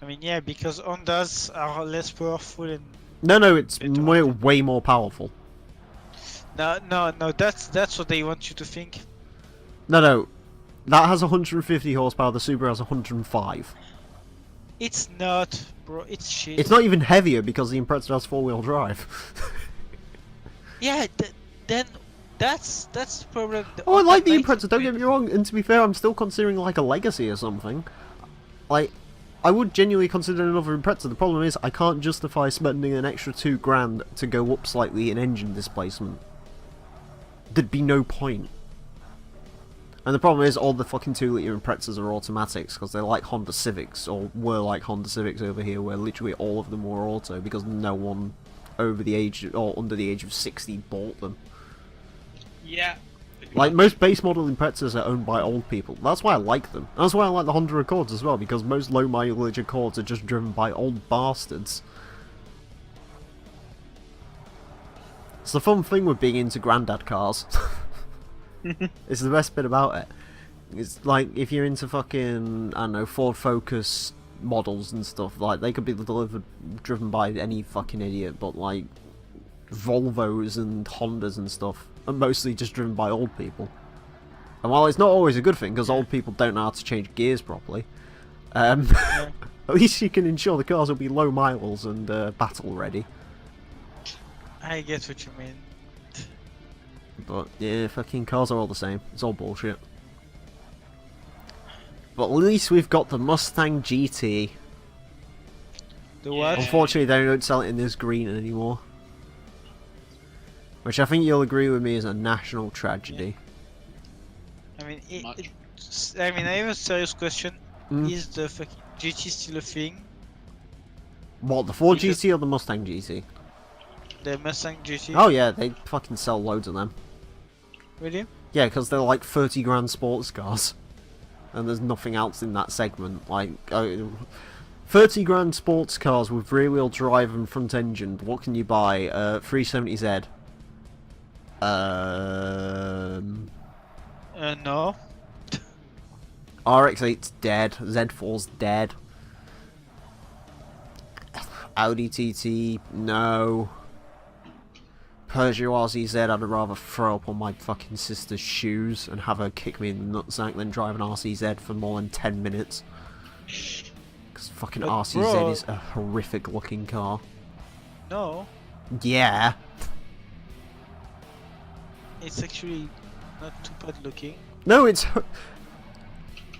I mean, yeah, because Hondas are less powerful and No, it's It way more powerful. no, that's what they want you to think. No, that has 150 horsepower. The Subaru has 105. It's not, bro. It's shit. It's not even heavier because the Impreza has four-wheel drive. Yeah, then that's the problem. Oh, I like the Honda Impreza, don't get me wrong, and to be fair, I'm still considering like a Legacy or something. Like, I would genuinely consider another Impreza. The problem is, I can't justify spending an extra $2,000 to go up slightly in engine displacement. There'd be no point. And the problem is, all the fucking 2-litre Imprezas are automatics, because they're like Honda Civics, or were like Honda Civics over here, where literally all of them were auto, because no one over the age, or under the age of 60 bought them. Yeah, the Like, most base model Imprezas are owned by old people. That's why I like them. That's why I like the Honda Accords as well, because most low mileage Accords are just driven by old bastards. It's the fun thing with being into granddad cars. It's the best bit about it. It's like, if you're into fucking, I don't know, Ford Focus models and stuff, like, they could be driven by any fucking idiot, but like, Volvos and Hondas and stuff are mostly just driven by old people. And while it's not always a good thing, because old people don't know how to change gears properly, at least you can ensure the cars will be low miles and battle ready. I get what you mean. But yeah, fucking cars are all the same. It's all bullshit. But at least we've got the Mustang GT. The what? Unfortunately, they don't sell it in this green anymore. Which I think you'll agree with me is a national tragedy. I mean, I have a serious question. Is the fucking GT still a thing? What, the Ford GT or the Mustang GT? The Mustang GT? Oh yeah, they fucking sell loads of them. Really? Yeah, because they're like 30 grand sports cars. And there's nothing else in that segment. Like, 30 grand sports cars with rear wheel drive and front engine. What can you buy? 370Z. No. RX-8's dead. Z4's dead. Audi TT, no. Peugeot RCZ, I'd rather throw up on my fucking sister's shoes and have her kick me in the nutsack than drive an RCZ for more than 10 minutes. Because fucking But RCZ bro, is a horrific looking car. No. Yeah. It's actually not too bad looking. No, it's...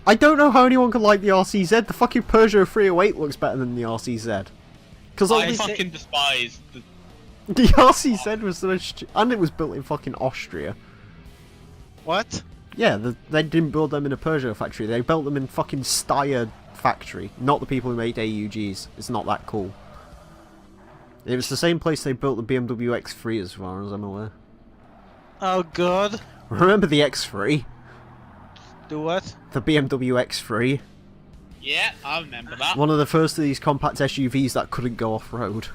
I don't know how anyone can like the RCZ. The fucking Peugeot 308 looks better than the RCZ. Because I fucking despise the RCZ was the most... And it was built in fucking Austria. What? Yeah, they didn't build them in a Peugeot factory. They built them in fucking Steyr factory. Not the people who made AUGs. It's not that cool. It was the same place they built the BMW X3 as far as I'm aware. Oh god. Remember the X3? The what? The BMW X3? Yeah, I remember that. One of the first of these compact SUVs that couldn't go off-road.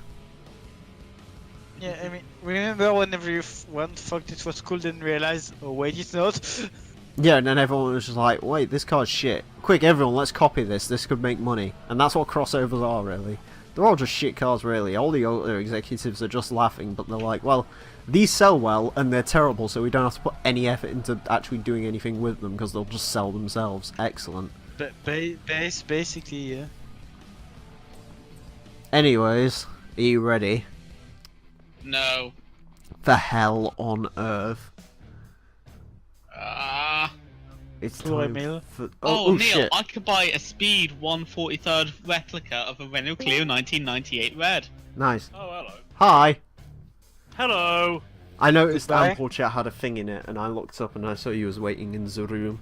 Yeah, I mean, remember whenever you thought it was cool, then realize, oh wait, it's not. Yeah, and then everyone was just like, wait, this car's shit. Quick, everyone, let's copy this. This could make money. And that's what crossovers are, really. They're all just shit cars, really. All the other executives are just laughing, but they're like, well, these sell well, and they're terrible, so we don't have to put any effort into actually doing anything with them, because they'll just sell themselves. Excellent. Basically, yeah. Anyways, are you ready? No. The hell on earth. It's Poor time Emile. for... Oh, Neil, shit. I could buy a Speed 143rd replica of a Renault Clio 1998 red. Nice. Oh, hello. Hi. Hello. I noticed Goodbye. Ample Chat had a thing in it, and I looked up and I saw you was waiting in the room.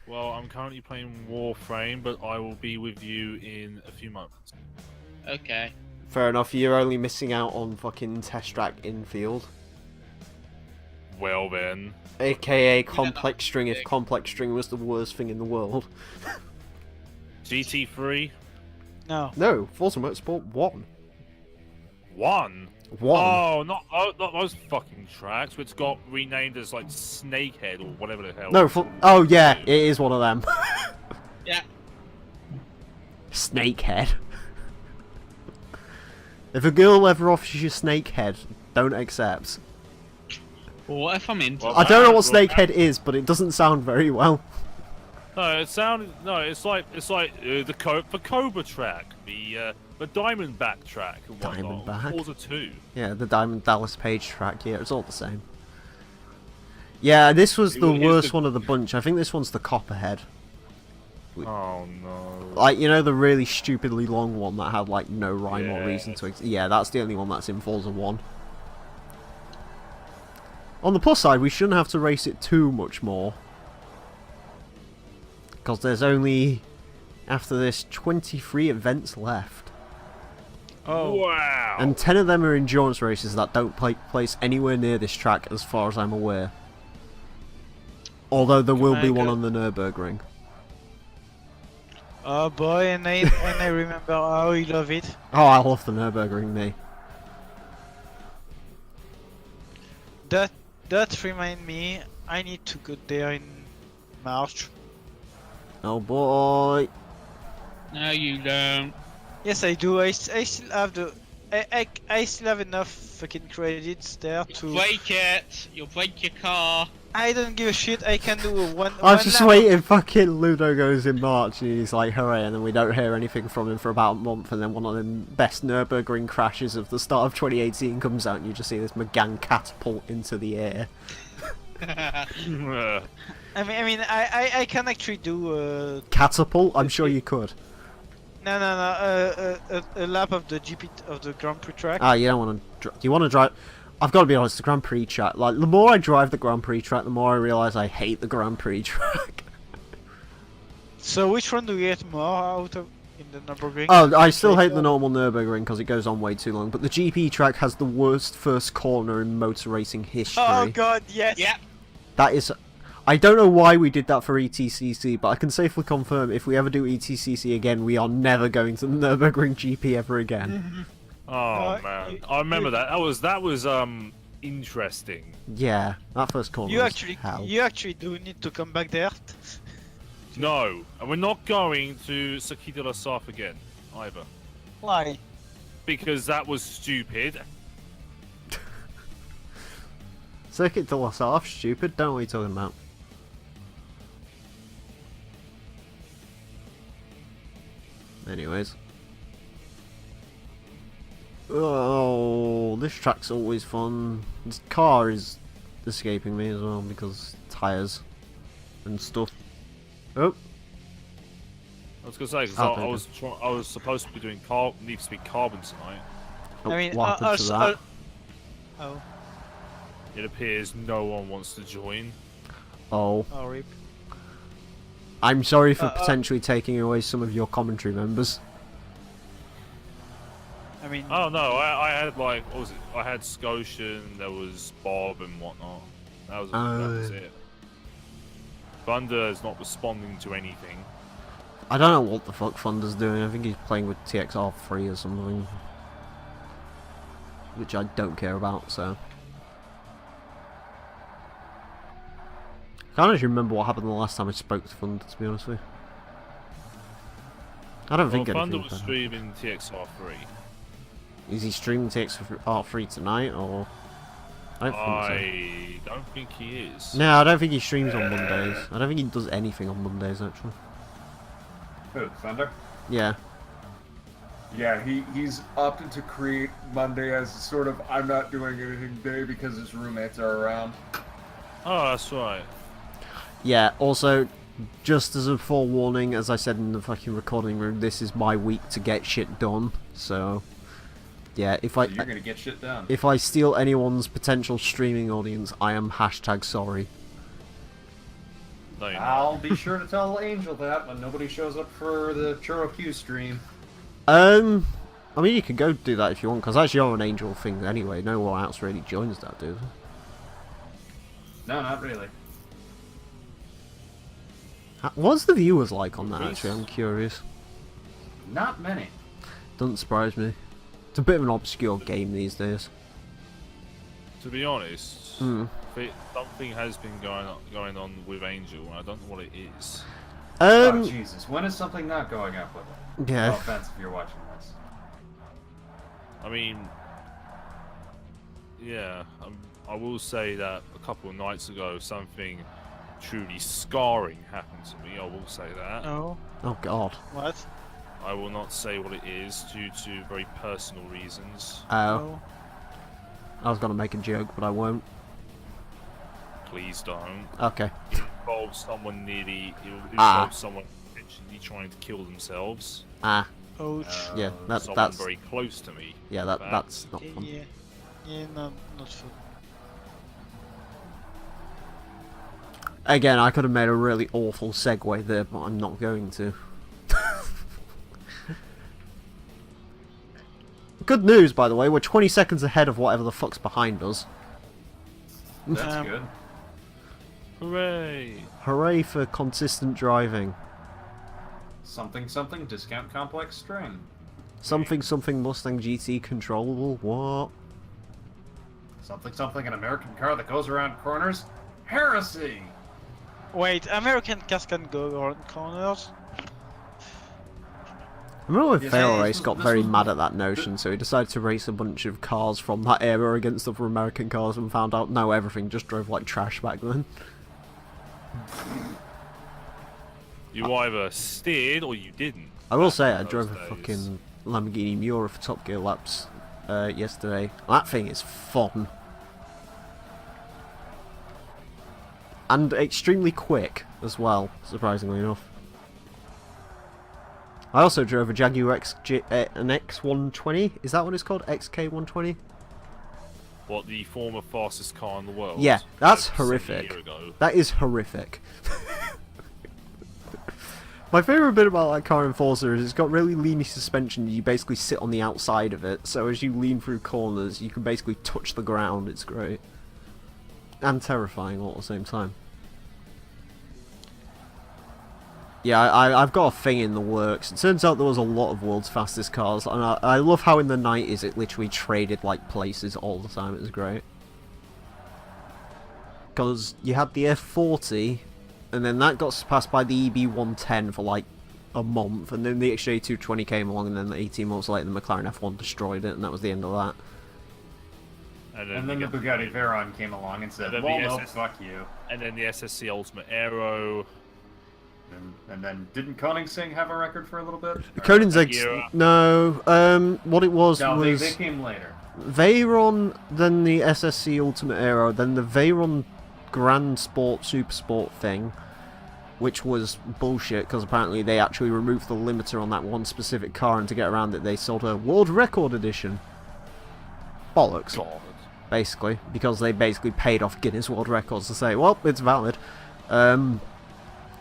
Well, I'm currently playing Warframe, but I will be with you in a few moments. Okay. Fair enough, you're only missing out on fucking Test Track Infield. Well then. AKA Complex String, if Complex String was the worst thing in the world. GT3? No. No, Forza Motorsport 1. 1? 1. Oh, not those fucking tracks, which got renamed as like Snakehead or whatever the hell. No, oh yeah, it is one of them. Yeah. Snakehead. If a girl ever offers you Snakehead, don't accept. Well, what if I'm into Well, I don't know what Well, Snakehead is, but it doesn't sound very well. No, it sounded. No, it's like the Cobra track, the Diamondback track, and whatnot. Diamondback? Forza 2. Yeah, the Diamond Dallas Page track, yeah, it's all the same. Yeah, this was the It was worst the- one of the bunch. I think this one's the Copperhead. Oh no. Like, you know, the really stupidly long one that had, like, no rhyme or reason Yes. to exist. Yeah, that's the only one that's in Forza 1. On the plus side, we shouldn't have to race it too much more. Because there's only, after this, 23 events left. Oh. Wow. And 10 of them are endurance races that don't take place anywhere near this track, as far as I'm aware. Although there will be my one God. on the Nürburgring. Oh boy, and I remember how you love it. Oh, I love the Nürburgring, me. That remind me, I need to go there in March. Oh boy. No, you don't. Yes, I do. I still have the. I still have enough fucking credits there to. Break it. You'll break your car. I don't give a shit. I can do one. I was one just lap. waiting, fucking Ludo goes in March and he's like, hooray, and then we don't hear anything from him for about a month, and then one of the best Nürburgring crashes of the start of 2018 comes out and you just see this Megane catapult into the air. Uh, I can actually do Catapult? I'm sure you could. a lap of the GP of the Grand Prix track. Ah, you don't want to. Do you want to drive? I've got to be honest. The Grand Prix track. Like, the more I drive the Grand Prix track, the more I realise I hate the Grand Prix track. So which one do you get more out of in the Nürburgring? Oh, I still hate the normal Nürburgring because it goes on way too long. But the GP track has the worst first corner in motor racing history. Oh god, yes. Yep. That is. I don't know why we did that for ETCC, but I can safely confirm if we ever do ETCC again, we are never going to the Nürburgring GP ever again. oh man, I remember that. That was interesting. Yeah, that first corner You was actually, hell. you actually do need to come back there. No, and we're not going to Circuit de la Sarthe again either, Why? because that was stupid. Circuit de la Sarthe, stupid, don't know what you're talking about. Anyways. Oh, this track's always fun. This car is escaping me as well because tyres and stuff. Oh, I was gonna say because Oh, I was supposed to be doing Need for Speed Carbon tonight. oh, I mean, what happened to that? Oh, It appears no one wants to join. Oh, oh, rip. I'm sorry for potentially taking away some of your commentary members. I mean, Oh no, I had like what was it? I had Scotian, there was Bob and whatnot. That was it. Thunder is not responding to anything. I don't know what the fuck Thunder's doing. I think he's playing with TXR3 or something. Which I don't care about, so. I can't actually remember what happened the last time I spoke to Thunder, to be honest with you. I don't think Well, Thunder anything was streaming TXR3. Is he streaming TXR3 tonight, or? I don't think so. I don't think he is. No, I don't think he streams on Mondays. I don't think he does anything on Mondays, actually. Who, Thunder? Yeah. Yeah, he's opted to create Monday as a sort of I'm not doing anything day because his roommates are around. Oh, that's right. Yeah, also, just as a forewarning, as I said in the fucking recording room, this is my week to get shit done, so... Yeah, if You're gonna get shit done. if I steal anyone's potential streaming audience, I am #sorry. No, you're I'll not. be sure to tell Angel that when nobody shows up for the Churro Q stream. I mean, you can go do that if you want, because that's your own Angel thing anyway. No one else really joins that, do they? No, not really. What's the viewers like on that, actually? I'm curious. Not many. Doesn't surprise me. It's a bit of an obscure game these days. To be honest, Hmm. something has been going on with Angel, and I don't know what it is. Oh, Jesus. When is something not going up with it? Yeah. No offense if you're watching this. I mean, yeah, I will say that a couple of nights ago, something truly scarring happened to me. I will say that. oh, Oh god. what? I will not say what it is due to very personal reasons. Oh. I was gonna make a joke, but I won't. Please don't. Okay. It involves someone it Ah. involves someone intentionally trying to kill themselves. Ah. Ouch. Yeah, Someone that's very close to me. yeah, in fact. that's not fun. Yeah, yeah, not fun. Again, I could have made a really awful segue there, but I'm not going to. Good news, by the way, we're 20 seconds ahead of whatever the fuck's behind us. That's Um, good. Hooray! Hooray for consistent driving. Something something discount complex string. Something something Mustang GT controllable. What? Something something an American car that goes around corners. Heresy. Wait, American cars can go around corners? I remember when Yes, Fail this Race was- got this very was- mad at that notion, so he decided to race a bunch of cars from that era against other American cars and found out no, everything just drove like trash back then. You either steered or you didn't. I will say I Those drove a days. fucking Lamborghini Miura for Top Gear laps yesterday. That thing is fun. And extremely quick as well, surprisingly enough. I also drove a Jaguar an X120. Is that what it's called? XK120? What, the former fastest car in the world? Yeah, that's Like, horrific. a year ago. That is horrific. My favourite bit about that car in Forza is it's got really leany suspension. You basically sit on the outside of it, so as you lean through corners, you can basically touch the ground. It's great. And terrifying all at the same time. Yeah, I've got a thing in the works. It turns out there was a lot of world's fastest cars, and I love how in the 90s it literally traded like places all the time. It was great. Because you had the F40, and then that got surpassed by the EB110 for like a month, and then the XJ220 came along, and then 18 months later the McLaren F1 destroyed it, and that was the end of that. And then the Bugatti Veyron came along and said, And then well, the no, SS fuck you. And then the SSC Ultimate Aero. And then, didn't Koenigsegg have a record for a little bit? Koenigsegg's... Acura. No, what it was No, was... they came later. Veyron, then the SSC Ultimate Aero, then the Veyron Grand Sport Super Sport thing, which was bullshit because apparently they actually removed the limiter on that one specific car, and to get around it they sold a World Record Edition. Bollocks, God. basically, because they basically paid off Guinness World Records to say, well, it's valid.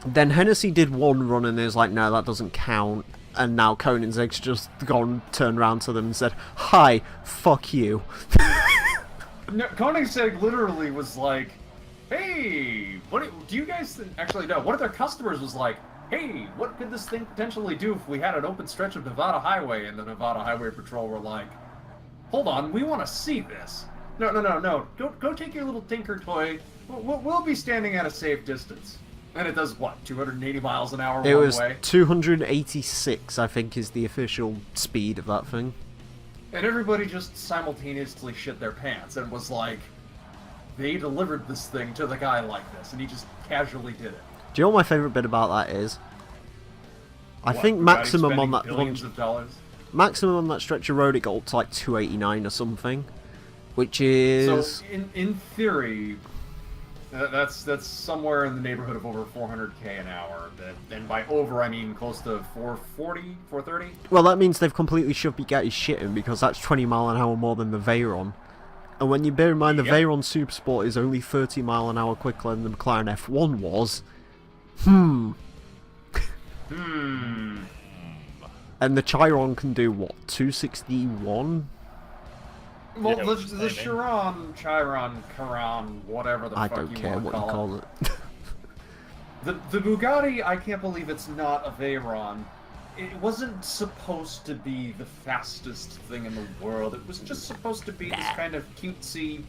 Then Hennessy did one run and they was like, no, that doesn't count. And now Koenigsegg's just turned around to them and said, hi, fuck you. No, Koenigsegg literally was like, hey, do you guys actually no? One of their customers was like, hey, what could this thing potentially do if we had an open stretch of Nevada Highway? And the Nevada Highway Patrol were like, hold on, we want to see this. No. Go take your little Tinker toy. We'll be standing at a safe distance. And it does what, 280 miles an hour It one was way? 286, I think, is the official speed of that thing. And everybody just simultaneously shit their pants and was like, they delivered this thing to the guy like this, and he just casually did it. Do you know what my favourite bit about that is? I What, think Bugatti maximum on spending that billions of dollars. maximum on that stretch of road it got up to like 289 or something, which is So in theory, that's somewhere in the neighborhood of over 400k an hour. And by over, I mean close to 440, 430. well, that means they've completely shoved Bugatti's shit in because that's 20 mile an hour more than the Veyron. And when you bear in mind the Yep. Veyron Super Sport is only 30 mile an hour quicker than the McLaren F1 was, and the Chiron can do what, 261? Well, Yeah, the Chiron, Chiron, whatever the I fuck don't you care want to what you call it. The Bugatti, I can't believe it's not a Veyron. It wasn't supposed to be the fastest thing in the world. It was just supposed to be this kind of cutesy,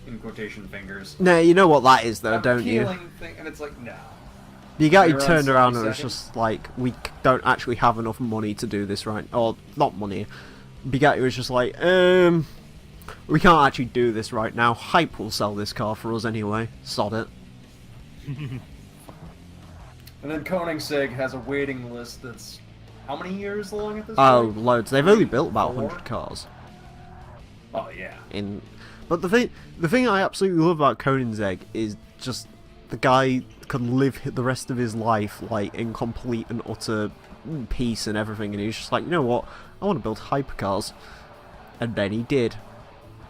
in quotation fingers, No, you know what that is though, don't you? appealing thing, and it's like, no. Bugatti Veyron turned around and was 72nd. just like, we don't actually have enough money to do this right, or not money. Bugatti was just like, we can't actually do this right now. Hype will sell this car for us anyway. Sod it. And then Koenigsegg has a waiting list that's how many years long at this Oh, point? loads. They've only built about 4? 100 cars. Oh yeah. But the thing I absolutely love about Koenigsegg is just the guy can live the rest of his life like in complete and utter peace and everything, and he's just like, you know what, I want to build hypercars, and then he did,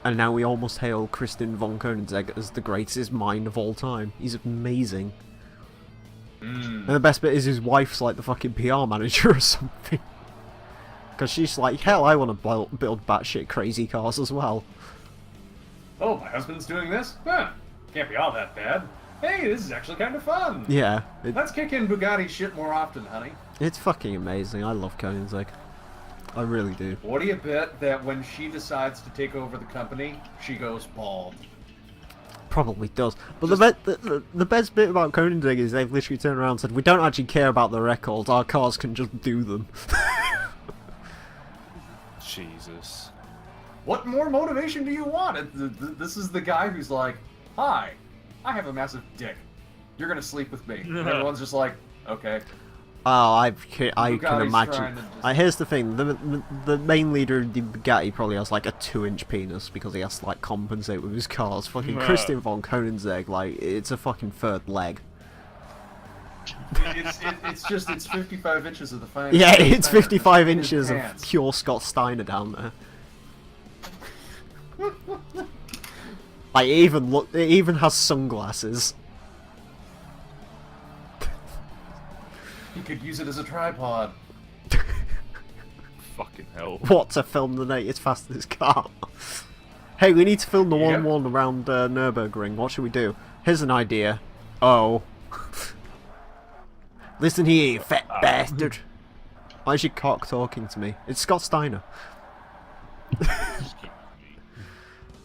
and now we almost hail Christian von Koenigsegg as the greatest mind of all time. He's amazing. And the best bit is his wife's like the fucking PR manager or something. Because she's like, hell, I want to build batshit crazy cars as well. Oh, my husband's doing this? Huh. Can't be all that bad. hey, this is actually kind of fun. Yeah, Let's kick in Bugatti shit more often, honey. it's fucking amazing. I love Koenigsegg. I really do. What do you bet that when she decides to take over the company, she goes bald? Probably does. But the best bit about Koenigsegg is they've literally turned around and said, we don't actually care about the records, our cars can just do them. Jesus. What more motivation do you want? This is the guy who's like, hi, I have a massive dick. You're gonna sleep with me. And everyone's just like, okay. Oh, I can Bugatti's imagine. trying to just- Here's the thing: the main leader of the Bugatti probably has like a 2-inch penis because he has to like compensate with his cars. Fucking Christian von Koenigsegg, like it's a fucking third leg. It's 55 inches of the fine. Yeah, it's 55 his inches of pants. pure Scott Steiner down there. Like it even has sunglasses. He could use it as a tripod. Fucking hell. What, to film the latest fastest car? Hey, we need to film the Yep. 1-1 around Nürburgring. What should we do? Here's an idea. Oh. Listen here, you fat bastard. Why is your cock talking to me? It's Scott Steiner.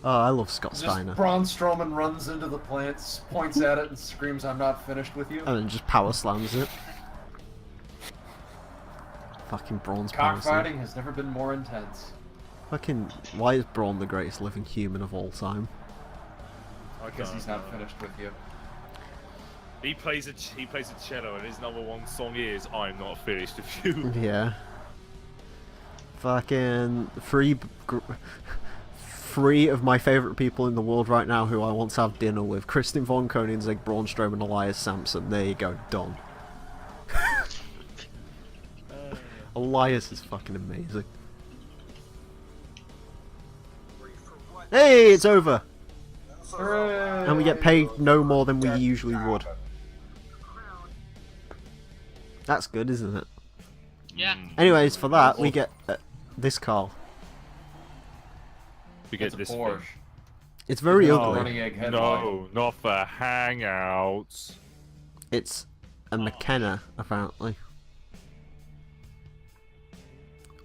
Oh, I love Scott Steiner. Just Braun Strowman runs into the plants, points at it, and screams, "I'm not finished with you." And then just power slams it. Fucking Braun's power slam. Cockfighting has never been more intense. Fucking, why is Braun the greatest living human of all time? Because he's not finished with you. He plays a cello, and his #1 song is "I'm Not Finished with You." Yeah. Fucking three of my favourite people in the world right now who I want to have dinner with: Christian von Koenigsegg, Braun Strowman, Elias Sampson. There you go, done. Elias is fucking amazing. Hey, it's over! Hooray! And we get paid no more than we usually would. That's good, isn't it? Yeah. Anyways, for that, we get this car. We get It's a this Porsche. thing. It's very No. ugly. Running egg headlight. No, not for hangouts. It's a McKenna, apparently.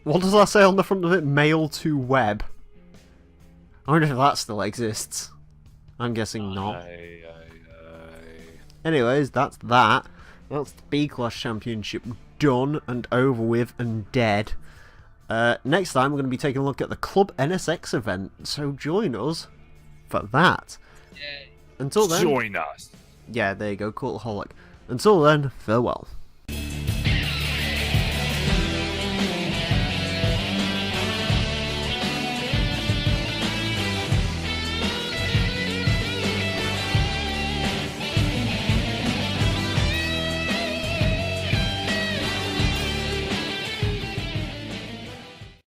What does that say on the front of it? Mail to web. I wonder if that still exists. I'm guessing not. Anyways, that's that. That's the B-Class Championship done and over with and dead. Next time, we're going to be taking a look at the Club NSX event, so join us for that. Yay. Until then... Join us. Yeah, there you go, Cultaholic. Until then, farewell.